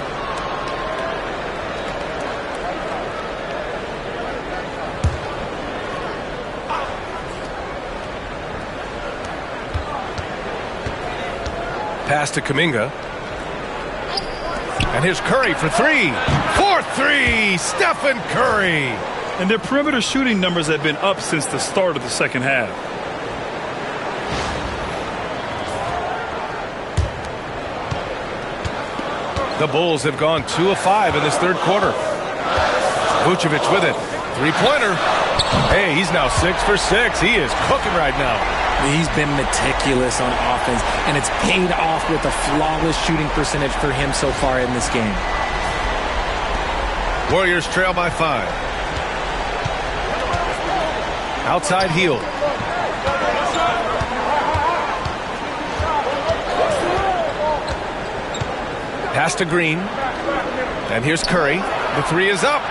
Pass to Kuminga. And here's Curry for 3. 4-3. Stephen Curry. And their perimeter shooting numbers have been up since the start of the second half. The Bulls have gone 2 of 5 in this third quarter. Vucevic with it. 3-pointer. Hey, he's now 6 for 6. He is cooking right now. He's been meticulous on offense, and it's paid off with a flawless shooting percentage for him so far in this game. Warriors trail by 5. Outside Hield. Pass to Green. And here's Curry. The 3 is up.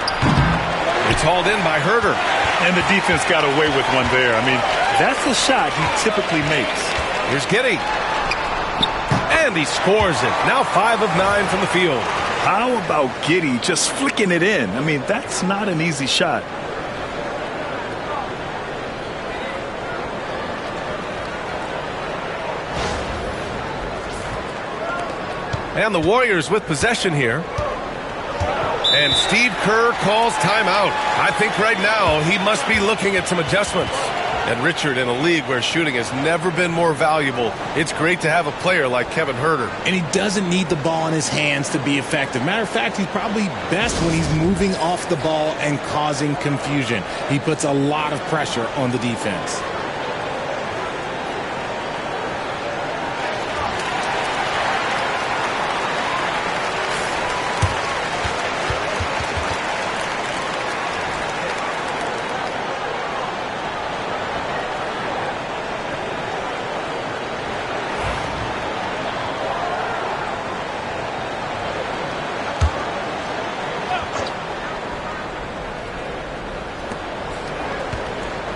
It's hauled in by Herter. And the defense got away with one there. I mean, that's a shot he typically makes. Here's Giddey. And he scores it. Now 5 of 9 from the field. How about Giddey just flicking it in? I mean, that's not an easy shot. And the Warriors with possession here. And Steve Kerr calls timeout. I think right now he must be looking at some adjustments. And Richard, in a league where shooting has never been more valuable, it's great to have a player like Kevin Herter. And he doesn't need the ball in his hands to be effective. Matter of fact, he's probably best when he's moving off the ball and causing confusion. He puts a lot of pressure on the defense.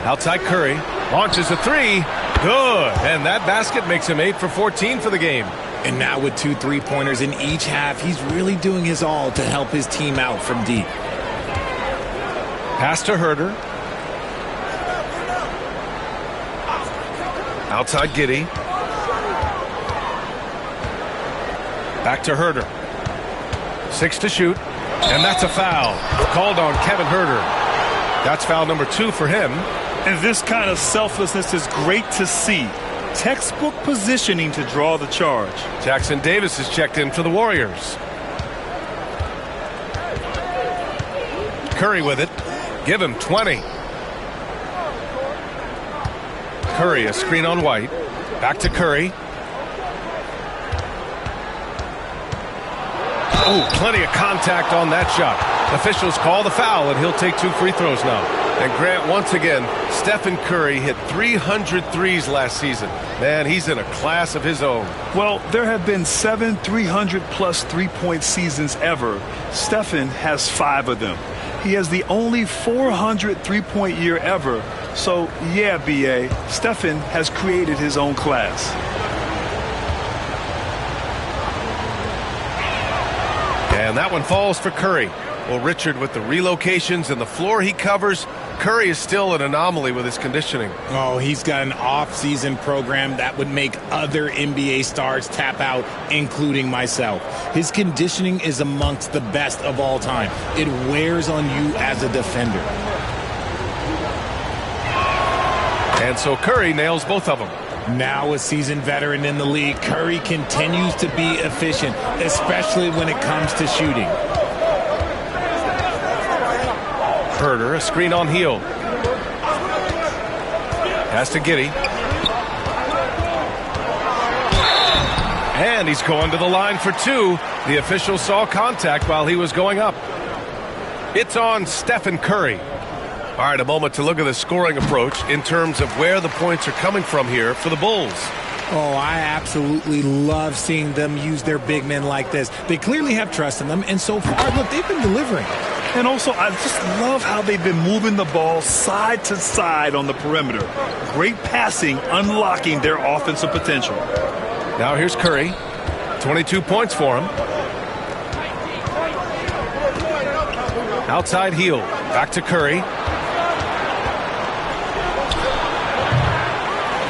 Outside Curry. Launches a 3. Good. And that basket makes him 8 for 14 for the game. And now with 2 3-pointers in each half, he's really doing his all to help his team out from deep. Pass to Herter. Outside Giddey. Back to Herter. 6 to shoot. And that's a foul. Called on Kevin Herter. That's foul number 2 for him. And this kind of selflessness is great to see. Textbook positioning to draw the charge. Jackson Davis is checked in for the Warriors. Curry with it. Give him 20. Curry, a screen on White. Back to Curry. Oh, plenty of contact on that shot. Officials call the foul, and he'll take 2 free throws now. And Grant, once again, Stephen Curry hit 300 threes last season. Man, he's in a class of his own. Well, there have been 7 300-plus three-point seasons ever. Stephen has 5 of them. He has the only 400 three-point year ever. So, yeah, B.A., Stephen has created his own class. And that one falls for Curry. Well, Richard, with the relocations and the floor he covers, Curry is still an anomaly with his conditioning. Oh, he's got an off-season program that would make other NBA stars tap out, including myself. His conditioning is amongst the best of all time. It wears on you as a defender. And so Curry nails both of them. Now a seasoned veteran in the league, Curry continues to be efficient, especially when it comes to shooting. Herder, a screen on Hield. Pass to Giddey. And he's going to the line for 2. The official saw contact while he was going up. It's on Stephen Curry. All right, a moment to look at the scoring approach in terms of where the points are coming from here for the Bulls. Oh, I absolutely love seeing them use their big men like this. They clearly have trust in them, and so far, look, they've been delivering. And also, I just love how they've been moving the ball side to side on the perimeter. Great passing, unlocking their offensive potential. Now here's Curry. 22 points for him. Outside Hield. Back to Curry.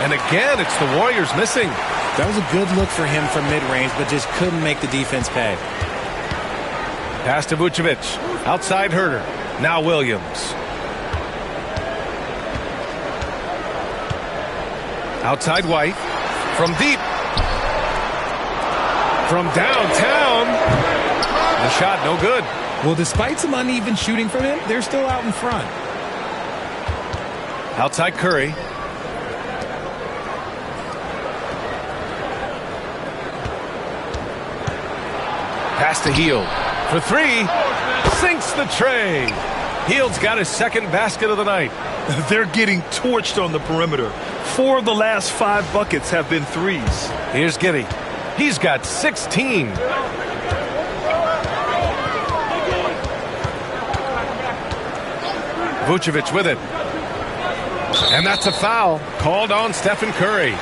And again, it's the Warriors missing. That was a good look for him from mid-range, but just couldn't make the defense pay. Pass to Vucevic. Outside Herder. Now Williams. Outside White. From deep. From downtown. The shot no good. Well, despite some uneven shooting from him, they're still out in front. Outside Curry. Pass to Hield. For 3. Sinks the tray. Hield's got his second basket of the night. They're getting torched on the perimeter. 4 of the last 5 buckets have been threes. Here's Giddey. He's got 16. Vucevic with it. And that's a foul called on Stephen Curry.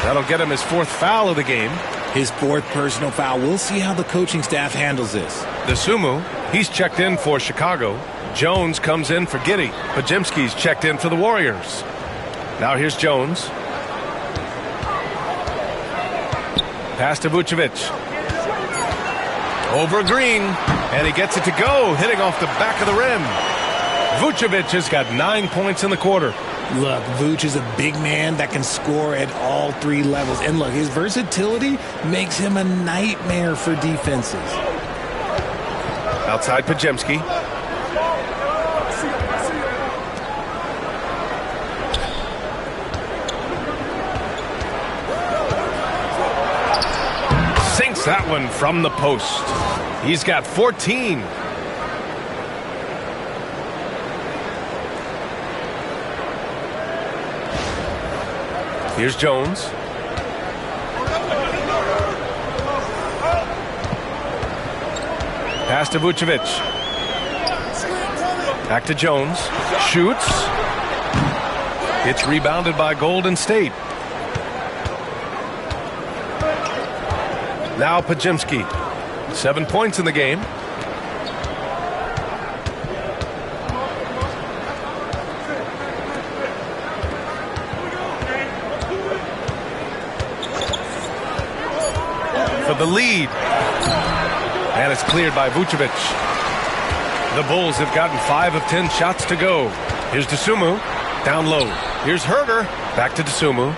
That'll get him his 4th foul of the game. His 4th personal foul. We'll see how the coaching staff handles this. Dosunmu, he's checked in for Chicago. Jones comes in for Giddey. Podziemski's checked in for the Warriors. Now here's Jones. Pass to Vucevic. Over Green. And he gets it to go, hitting off the back of the rim. Vucevic has got 9 points in the quarter. Look, Vuce is a big man that can score at all 3 levels. And look, his versatility makes him a nightmare for defenses. Outside Podziemski. Sinks that one from the post. He's got 14. Here's Jones. Pass to Vucevic. Back to Jones. Shoots. It's rebounded by Golden State. Now Podziemski. 7 points in the game. For the lead. And it's cleared by Vucevic. The Bulls have gotten 5 of 10 shots to go. Here's Dosunmu. Down low. Here's Herder. Back to Dosunmu.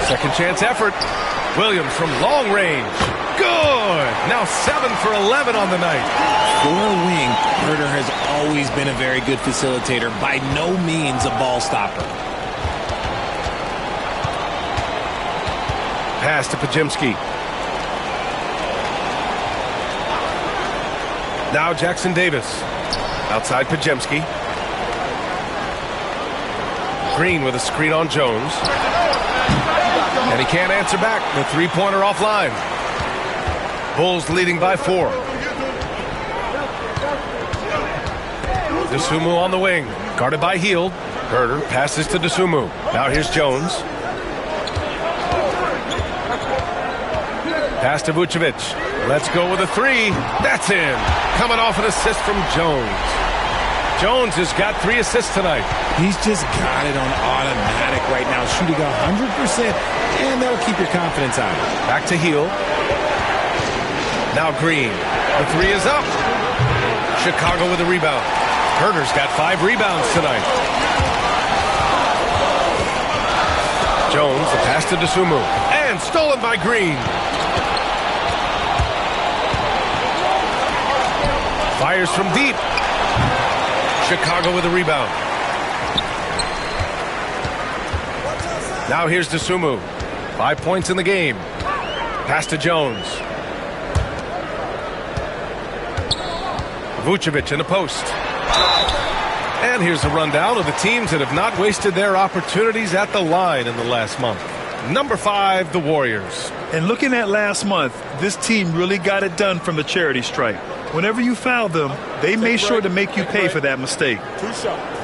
Second chance effort. Williams from long range. Good. Now 7 for 11 on the night. For a wing, Herder has always been a very good facilitator. By no means a ball stopper. Pass to Podziemski. Now Jackson Davis. Outside Podziemski. Green with a screen on Jones. And he can't answer back. The three-pointer offline. Bulls leading by 4. Dosunmu on the wing. Guarded by Hield. Herder passes to Dosunmu. Now here's Jones. Pass to Vucevic. Let's go with a 3. That's in. Coming off an assist from Jones. Jones has got 3 assists tonight. He's just got it on automatic right now, shooting 100%, and that'll keep your confidence high. Back to Hield. Now Green. The 3 is up. Chicago with a rebound. Herder's got 5 rebounds tonight. Jones, the pass to Dosunmu. And stolen by Green. Fires from deep. Chicago with a rebound. Now here's Dosunmu. 5 points in the game. Pass to Jones. Vucevic in the post. And here's a rundown of the teams that have not wasted their opportunities at the line in the last month. Number 5, the Warriors. And looking at last month, this team really got it done from the charity stripe. Whenever you foul them, they made sure to make you pay for that mistake. 2 shots.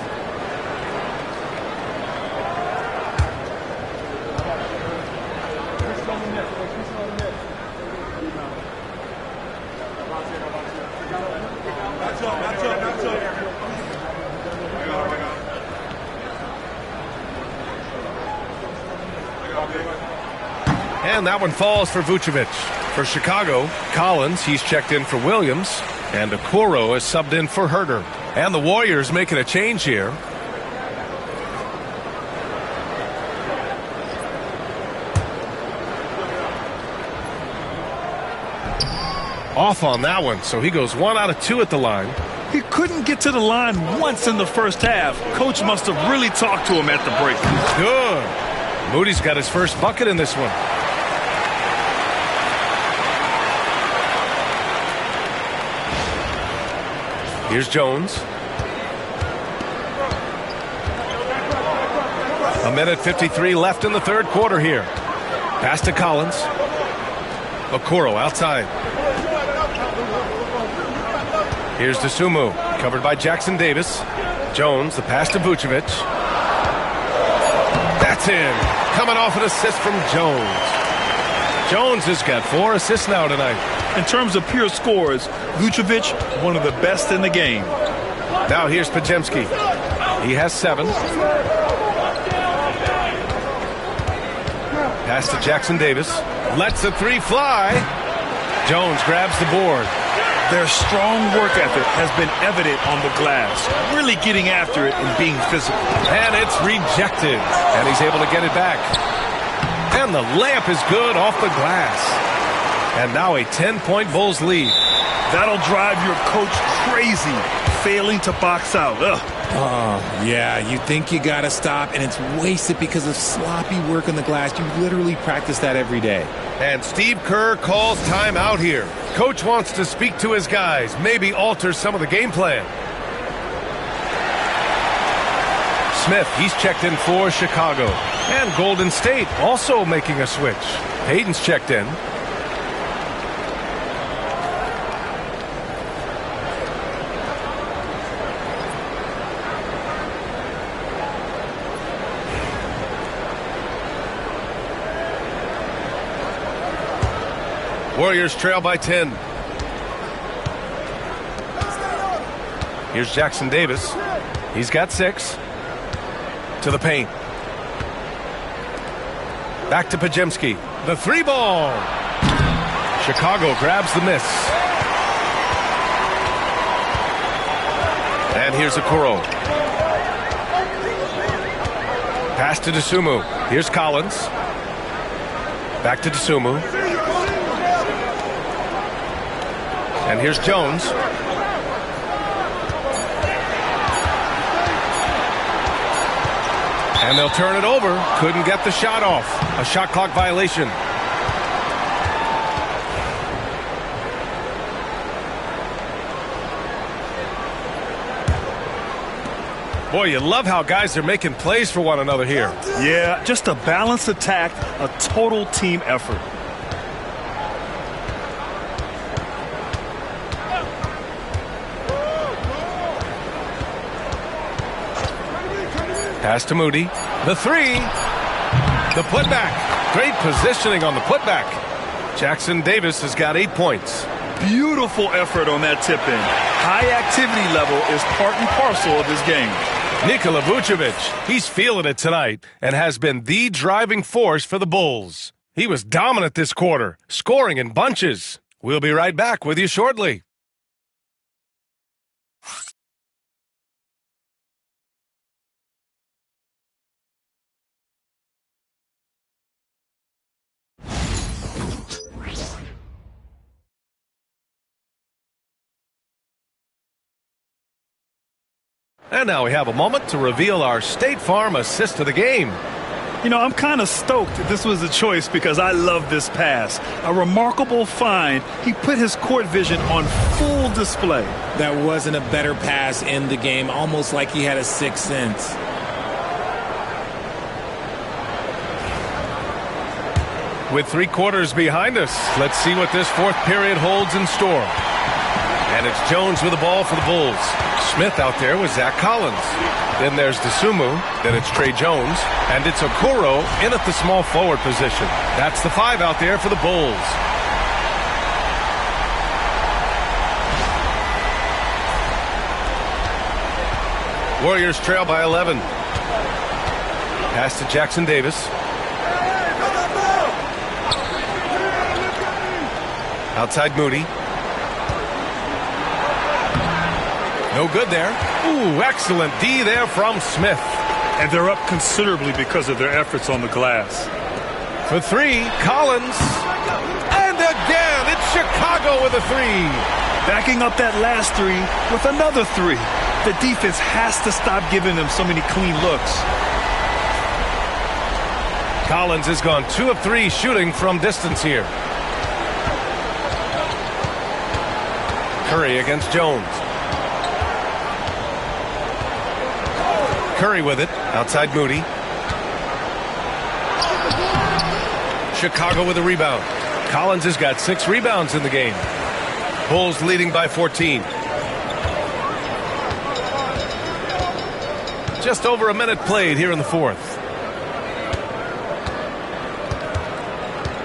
And that one falls for Vucevic. For Chicago, Collins, he's checked in for Williams, and Okoro is subbed in for Herder. And the Warriors making a change here. Off on that one, so he goes 1 out of 2 at the line. He couldn't get to the line once in the first half. Coach must have really talked to him at the break. Good. Moody's got his first bucket in this one. Here's Jones. 1:53 left in the third quarter here. Pass to Collins. Okoro outside. Here's Dosunmu, covered by Jackson Davis. Jones, the pass to Vucevic. That's in. Coming off an assist from Jones. Jones has got 4 assists now tonight. In terms of pure scores, Vucevic, one of the best in the game. Now here's Podziemski. He has 7. Pass to Jackson Davis. Lets the 3 fly. Jones grabs the board. Their strong work ethic has been evident on the glass, really getting after it and being physical. And it's rejected. And he's able to get it back. And the layup is good off the glass. And now a 10-point Bulls lead. That'll drive your coach crazy, failing to box out. Ugh. Oh, yeah, you think you got to stop, and it's wasted because of sloppy work on the glass. You literally practice that every day. And Steve Kerr calls timeout here. Coach wants to speak to his guys, maybe alter some of the game plan. Smith, he's checked in for Chicago. And Golden State also making a switch. Hayden's checked in. Warriors trail by 10. Here's Jackson Davis. He's got 6. To the paint. Back to Podziemski. The 3-ball. Chicago grabs the miss. And here's Okoro. Pass to Dosunmu. Here's Collins. Back to Dosunmu. And here's Jones. And they'll turn it over. Couldn't get the shot off. A shot clock violation. Boy, you love how guys are making plays for one another here. Yeah, just a balanced attack, a total team effort. Pass to Moody. The three. The putback. Great positioning on the putback. Jackson Davis has got 8 points. Beautiful effort on that tip-in. High activity level is part and parcel of his game. Nikola Vucevic, he's feeling it tonight and has been the driving force for the Bulls. He was dominant this quarter, scoring in bunches. We'll be right back with you shortly. And now we have a moment to reveal our State Farm assist of the game. You know, I'm kind of stoked this was a choice because I love this pass. A remarkable find. He put his court vision on full display. That wasn't a better pass in the game, almost like he had a sixth sense. With 3 quarters behind us, let's see what this fourth period holds in store. And it's Jones with the ball for the Bulls. Smith out there with Zach Collins. Then there's Dosunmu. Then it's Trey Jones. And it's Okoro in at the small forward position. That's the 5 out there for the Bulls. Warriors trail by 11. Pass to Jackson Davis. Outside Moody. No good there. Ooh, excellent D there from Smith. And they're up considerably because of their efforts on the glass. For 3, Collins. And again, it's Chicago with a 3. Backing up that last 3 with another 3. The defense has to stop giving them so many clean looks. Collins has gone 2 of 3 shooting from distance here. Curry against Jones. Curry with it, outside Moody. Chicago with a rebound. Collins has got 6 rebounds in the game. Bulls leading by 14. Just over a minute played here in the fourth.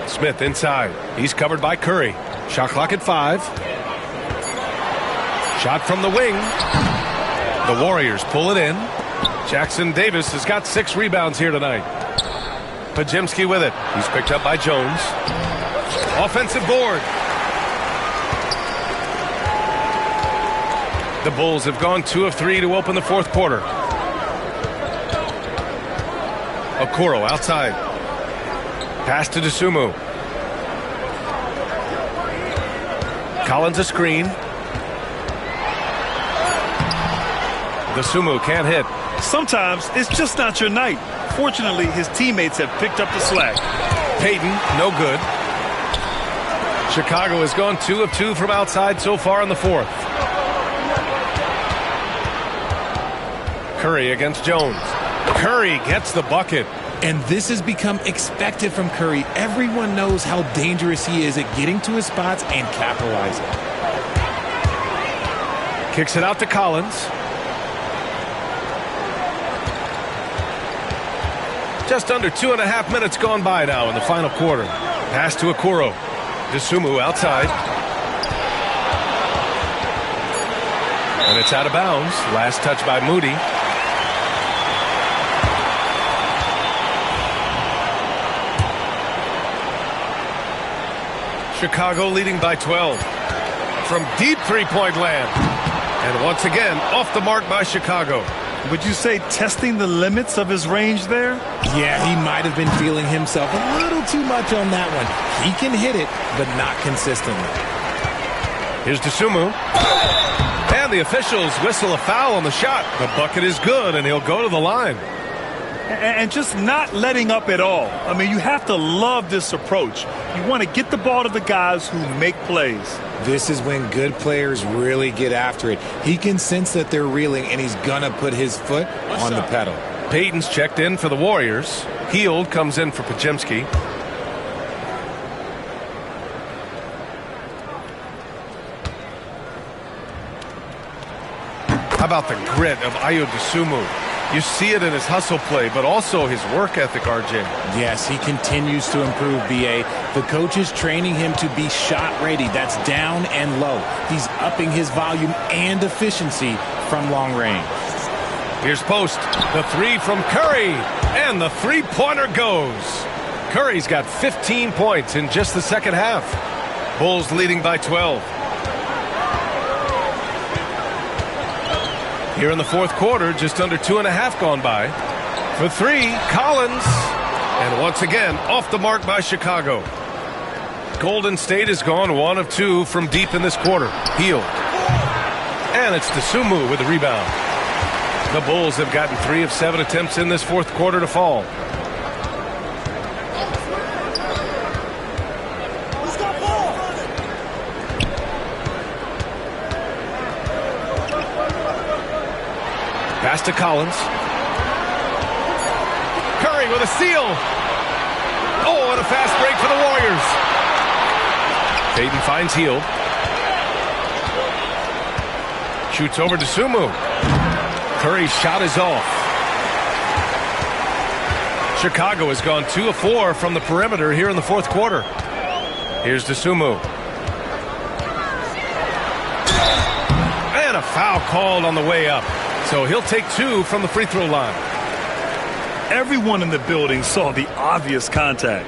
Smith inside. He's covered by Curry. Shot clock at 5. Shot from the wing. The Warriors pull it in. Jackson Davis has got 6 rebounds here tonight. Podziemski with it. He's picked up by Jones. Offensive board. The Bulls have gone 2 of 3 to open the fourth quarter. Okoro outside. Pass to Dosunmu. Collins a screen. Dosunmu can't hit. Sometimes it's just not your night. Fortunately, his teammates have picked up the slack. Payton, no good. Chicago has gone 2 of 2 from outside so far in the fourth. Curry against Jones. Curry gets the bucket. And this has become expected from Curry. Everyone knows how dangerous he is at getting to his spots and capitalizing. Kicks it out to Collins. Just under 2.5 minutes gone by now in the final quarter. Pass to Okoro. Dosunmu outside. And it's out of bounds. Last touch by Moody. Chicago leading by 12. From deep three-point land. And once again, off the mark by Chicago. Would you say testing the limits of his range there? Yeah, he might have been feeling himself a little too much on that one. He can hit it, but not consistently. Here's Dosunmu. And the officials whistle a foul on the shot. The bucket is good, and he'll go to the line. and just not letting up at all. I mean, you have to love this approach. You want to get the ball to the guys who make plays. This is when good players really get after it. He can sense that they're reeling, and he's going to put his foot on the pedal. Payton's checked in for the Warriors. Hield comes in for Podziemski. How about the grit of Ayo Dosunmu? You see it in his hustle play, but also his work ethic, RJ. Yes, he continues to improve, B.A. The coach is training him to be shot ready. That's down and low. He's upping his volume and efficiency from long range. Here's post. The three from Curry. And the three-pointer goes. Curry's got 15 points in just the second half. Bulls leading by 12. Here in the fourth quarter, just under 2.5 gone by. For three, Collins. And once again, off the mark by Chicago. Golden State has gone 1 of 2 from deep in this quarter. Hield. And it's Dosunmu with the rebound. The Bulls have gotten 3 of 7 attempts in this fourth quarter to fall. Pass to Collins. Curry with a steal. Oh, and a fast break for the Warriors. Payton finds Hield. Shoots over to Dosunmu. Curry's shot is off. Chicago has gone 2 of 4 from the perimeter here in the fourth quarter. Here's Dosunmu. And a foul called on the way up. So he'll take 2 from the free throw line. Everyone in the building saw the obvious contact.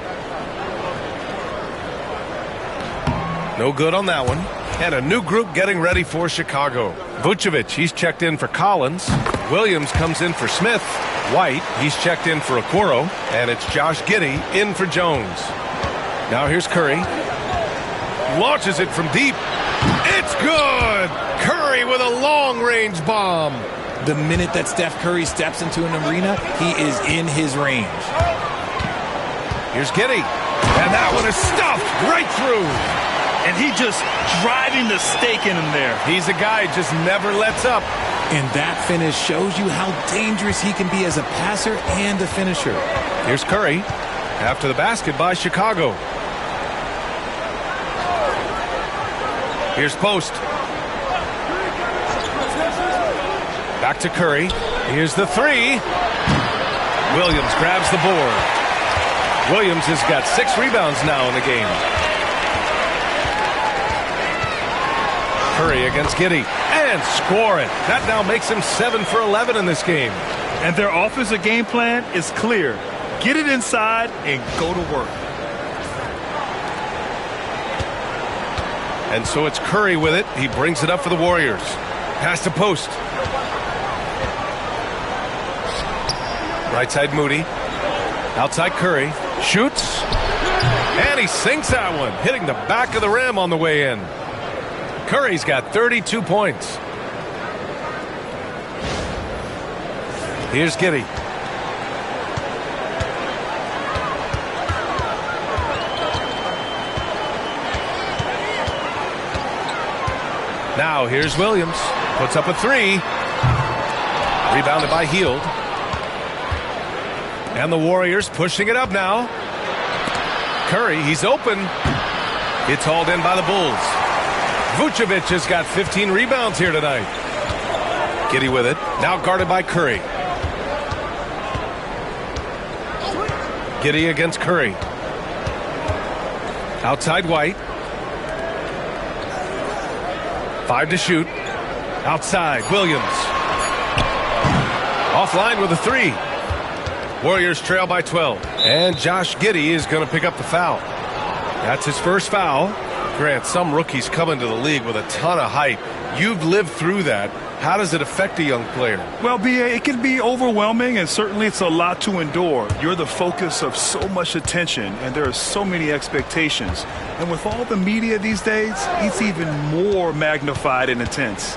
No good on that one. And a new group getting ready for Chicago. Vucevic, he's checked in for Collins. Williams comes in for Smith. White, he's checked in for Okoro. And it's Josh Giddey in for Jones. Now here's Curry. Launches it from deep. It's good! Curry with a long-range bomb. The minute that Steph Curry steps into an arena, he is in his range. Here's Giddey. And that one is stuffed right through. And he just driving the stake in him there. He's a guy who just never lets up. And that finish shows you how dangerous he can be as a passer and a finisher. Here's Curry. After the basket by Chicago. Here's post. Back to Curry. Here's the three. Williams grabs the board. Williams has got 6 rebounds now in the game. Curry against Giddey. And score it. That now makes him 7 for 11 in this game. And their offensive game plan is clear. Get it inside and go to work. And so it's Curry with it. He brings it up for the Warriors. Pass to post. Right side Moody. Outside Curry. Shoots. And he sinks that one. Hitting the back of the rim on the way in. Curry's got 32 points. Here's Giddey. Now here's Williams. Puts up a 3. Rebounded by Hield. And the Warriors pushing it up now. Curry, he's open. It's hauled in by the Bulls. Vucevic has got 15 rebounds here tonight. Giddey with it. Now guarded by Curry. Giddey against Curry. Outside White. 5 to shoot. Outside Williams. Offline with a 3. Warriors trail by 12. And Josh Giddey is going to pick up the foul. That's his first foul. Grant, some rookies come into the league with a ton of hype. You've lived through that. How does it affect a young player? Well, B.A., it can be overwhelming, and certainly it's a lot to endure. You're the focus of so much attention, and there are so many expectations. And with all the media these days, it's even more magnified and intense.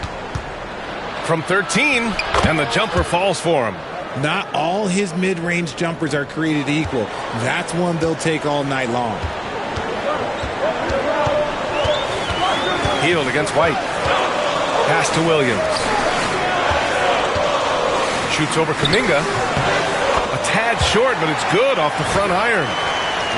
From 13, and the jumper falls for him. Not all his mid-range jumpers are created equal. That's one they'll take all night long. Hield against White. Pass to Williams. Shoots over Kuminga. A tad short, but it's good off the front iron.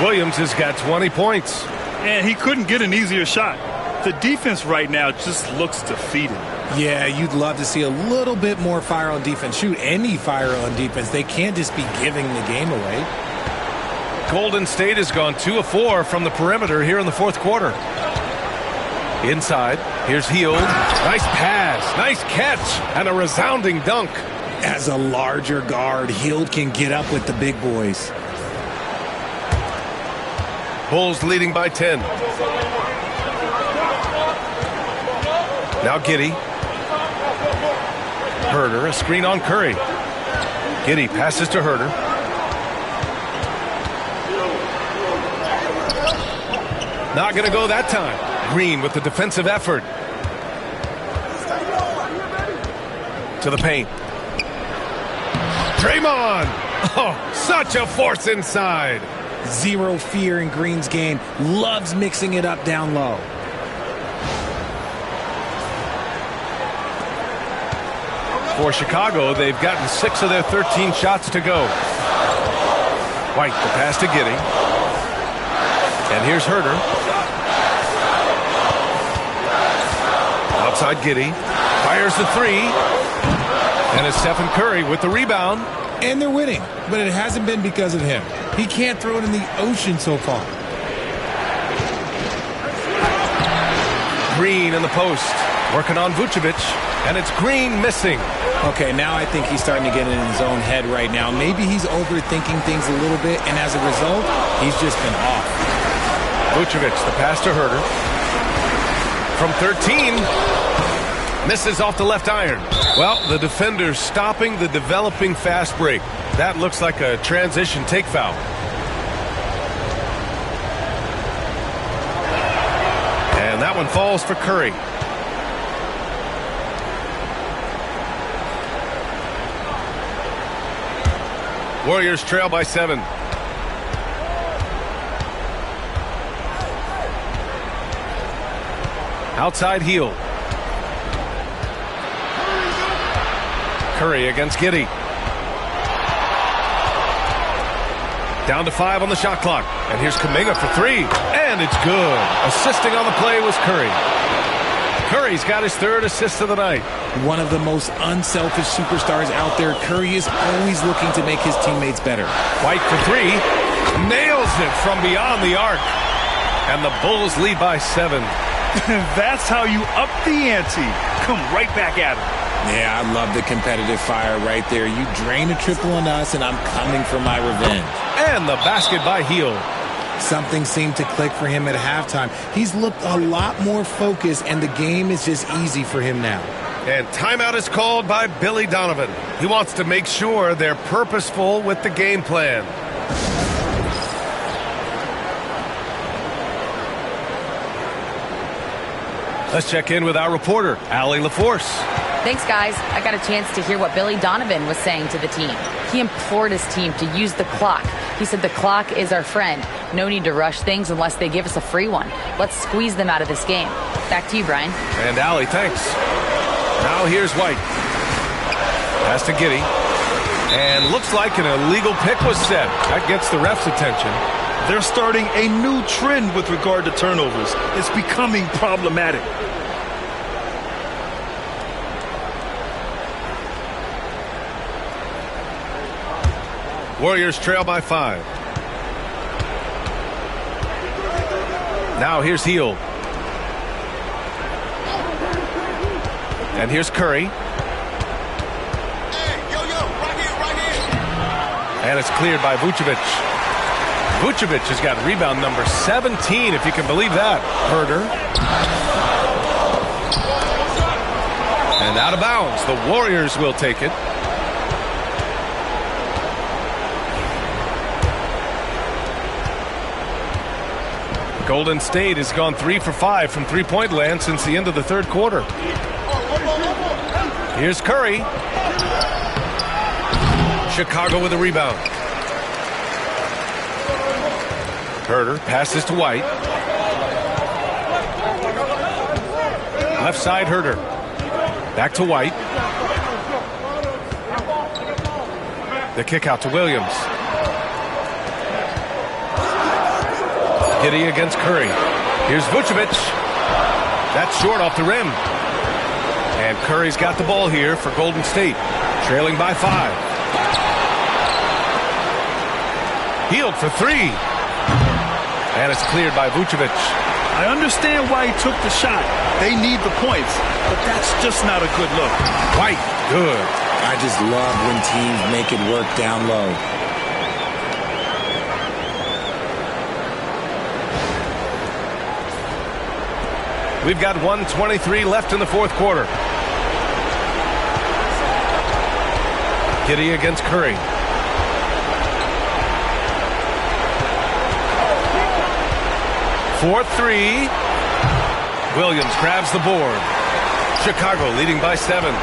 Williams has got 20 points. And he couldn't get an easier shot. The defense right now just looks defeated. Yeah, you'd love to see a little bit more fire on defense. Shoot, any fire on defense. They can't just be giving the game away. Golden State has gone 2 of 4 from the perimeter here in the fourth quarter. Inside, here's Hield. Nice pass, nice catch, and a resounding dunk. As a larger guard, Hield can get up with the big boys. Bulls leading by 10. Now Giddey. Herter, a screen on Curry. Giddey passes to Herter. Not going to go that time. Green with the defensive effort. To the paint. Draymond! Oh, such a force inside. Zero fear in Green's game. Loves mixing it up down low. For Chicago, they've gotten 6 of their 13 shots to go. White, the pass to Giddey. And here's Herter. Outside Giddey. Fires the 3. And it's Stephen Curry with the rebound. And they're winning, but it hasn't been because of him. He can't throw it in the ocean so far. Green in the post. Working on Vucevic. And it's Green missing. Okay, now I think he's starting to get in his own head right now. Maybe he's overthinking things a little bit, and as a result, he's just been off. Vucevic, the pass to Herter. From 13. Misses off the left iron. Well, the defender's stopping the developing fast break. That looks like a transition take foul. And that one falls for Curry. Warriors trail by 7. Outside Hield. Curry against Giddey. Down to 5 on the shot clock. And here's Kuminga for 3. And it's good. Assisting on the play was Curry. Curry's got his 3rd assist of the night. One of the most unselfish superstars out there. Curry is always looking to make his teammates better. White for 3. Nails it from beyond the arc. And the Bulls lead by 7. That's how you up the ante. Come right back at him. Yeah, I love the competitive fire right there. You drain a triple on us, and I'm coming for my revenge. And the basket by Hield. Something seemed to click for him at halftime. He's looked a lot more focused, and the game is just easy for him now. And timeout is called by Billy Donovan. He wants to make sure they're purposeful with the game plan. Let's check in with our reporter, Allie LaForce. Thanks, guys. I got a chance to hear what Billy Donovan was saying to the team. He implored his team to use the clock. He said the clock is our friend. No need to rush things unless they give us a free one. Let's squeeze them out of this game. Back to you, Brian. And Allie, thanks. Now here's White. Pass to Giddey. And looks like an illegal pick was set. That gets the ref's attention. They're starting a new trend with regard to turnovers. It's becoming problematic. Warriors trail by 5. Now here's Hield. And here's Curry. And it's cleared by Vucevic. Vucevic has got rebound number 17, if you can believe that. Herter. And out of bounds. The Warriors will take it. Golden State has gone 3 for 5 from three-point land since the end of the third quarter. Here's Curry. Chicago with a rebound. Herder passes to White. Left side, Herder. Back to White. The kick out to Williams. Giddey against Curry. Here's Vucevic. That's short off the rim. And Curry's got the ball here for Golden State, trailing by 5. Hield for 3. And it's cleared by Vucevic. I understand why he took the shot. They need the points, but that's just not a good look. White, good. I just love when teams make it work down low. We've got 1:23 left in the fourth quarter. Giddey against Curry. For 3. Williams grabs the board. Chicago leading by 7.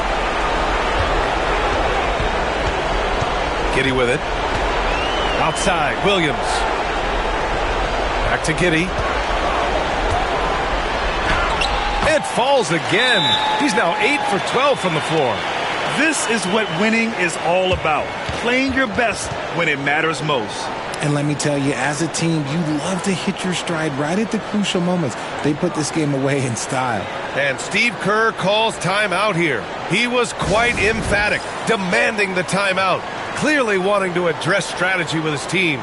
Giddey with it. Outside, Williams. Back to Giddey. It falls again. He's now 8 for 12 from the floor. This is what winning is all about. Playing your best when it matters most. And let me tell you, as a team, you love to hit your stride right at the crucial moments. They put this game away in style. And Steve Kerr calls timeout here. He was quite emphatic, demanding the timeout, clearly wanting to address strategy with his team.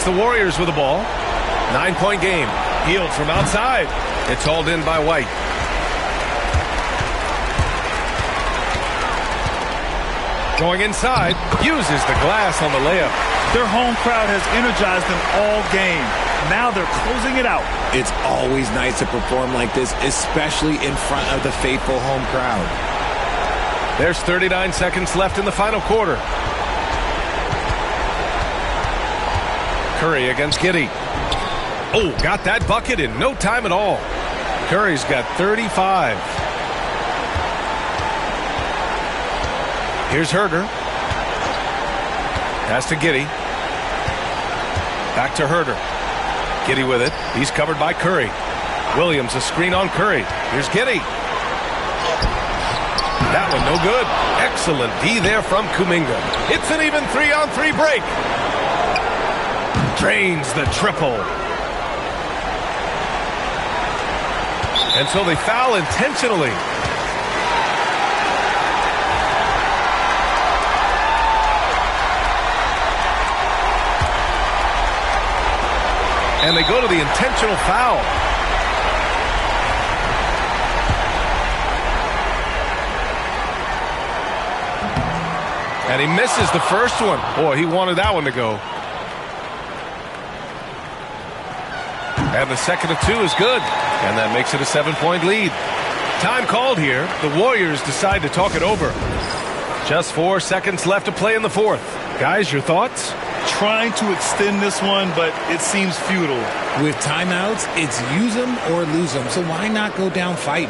The Warriors with the ball. 9-point game. Hield from outside. It's hauled in by White. Going inside. Uses the glass on the layup. Their home crowd has energized them all game. Now they're closing it out. It's always nice to perform like this, especially in front of the faithful home crowd. There's 39 seconds left in the final quarter. Curry against Giddey. Oh, got that bucket in no time at all. Curry's got 35. Here's Herder. Pass to Giddey. Back to Herder. Giddey with it. He's covered by Curry. Williams a screen on Curry. Here's Giddey. That one no good. Excellent D there from Kuminga. It's an even 3-on-3 break. Drains the triple. And so they foul intentionally. And they go to the intentional foul. And he misses the first one. Boy, he wanted that one to go. And the second of 2 is good. And that makes it a 7-point lead. Time called here. The Warriors decide to talk it over. Just 4 seconds left to play in the fourth. Guys, your thoughts? Trying to extend this one, but it seems futile. With timeouts, it's use them or lose them. So why not go down fighting?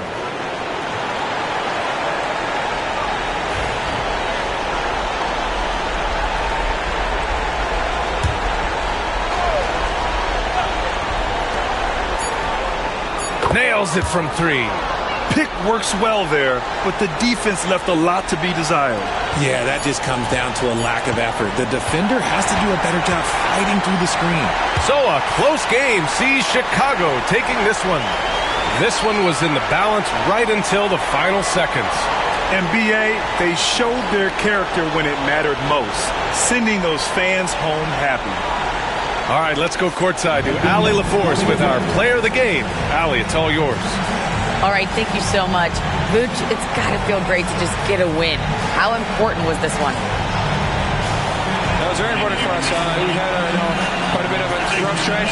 Nails it from 3. Pick works well there, but the defense left a lot to be desired. Yeah, that just comes down to a lack of effort. The defender has to do a better job fighting through the screen. So a close game sees Chicago taking this one. This one was in the balance right until the final seconds. NBA, they showed their character when it mattered most, sending those fans home happy. All right, let's go courtside to Allie LaForce with our player of the game. Allie, it's all yours. All right, thank you so much. Vooch, it's got to feel great to just get a win. How important was this one? That was very important for us. We had quite a bit of a rough stretch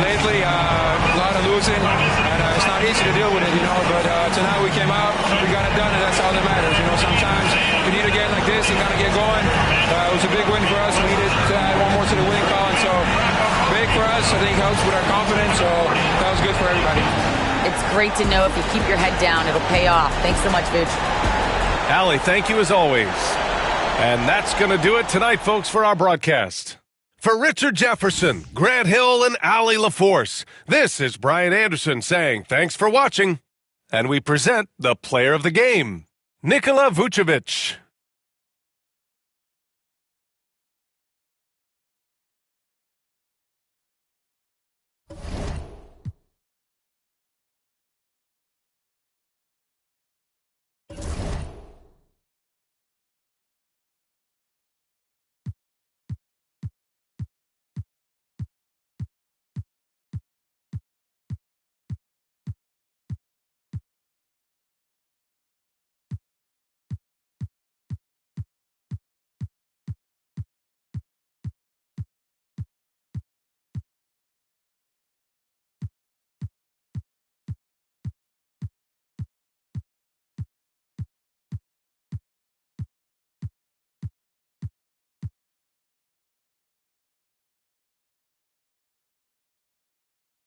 lately, a lot of losing, and it's not easy to deal with it, but tonight we came out, we got it done, and that's all that matters. Sometimes we need to get like this and kind of get going. It was a big win for us. We needed to add one more to the winning column. So big for us. I think helps with our confidence. So that was good for everybody. It's great to know if you keep your head down, it'll pay off. Thanks so much, Vooch. Allie, thank you as always. And that's going to do it tonight, folks, for our broadcast. For Richard Jefferson, Grant Hill, and Allie LaForce, this is Brian Anderson saying thanks for watching. And we present the player of the game, Nikola Vucevic.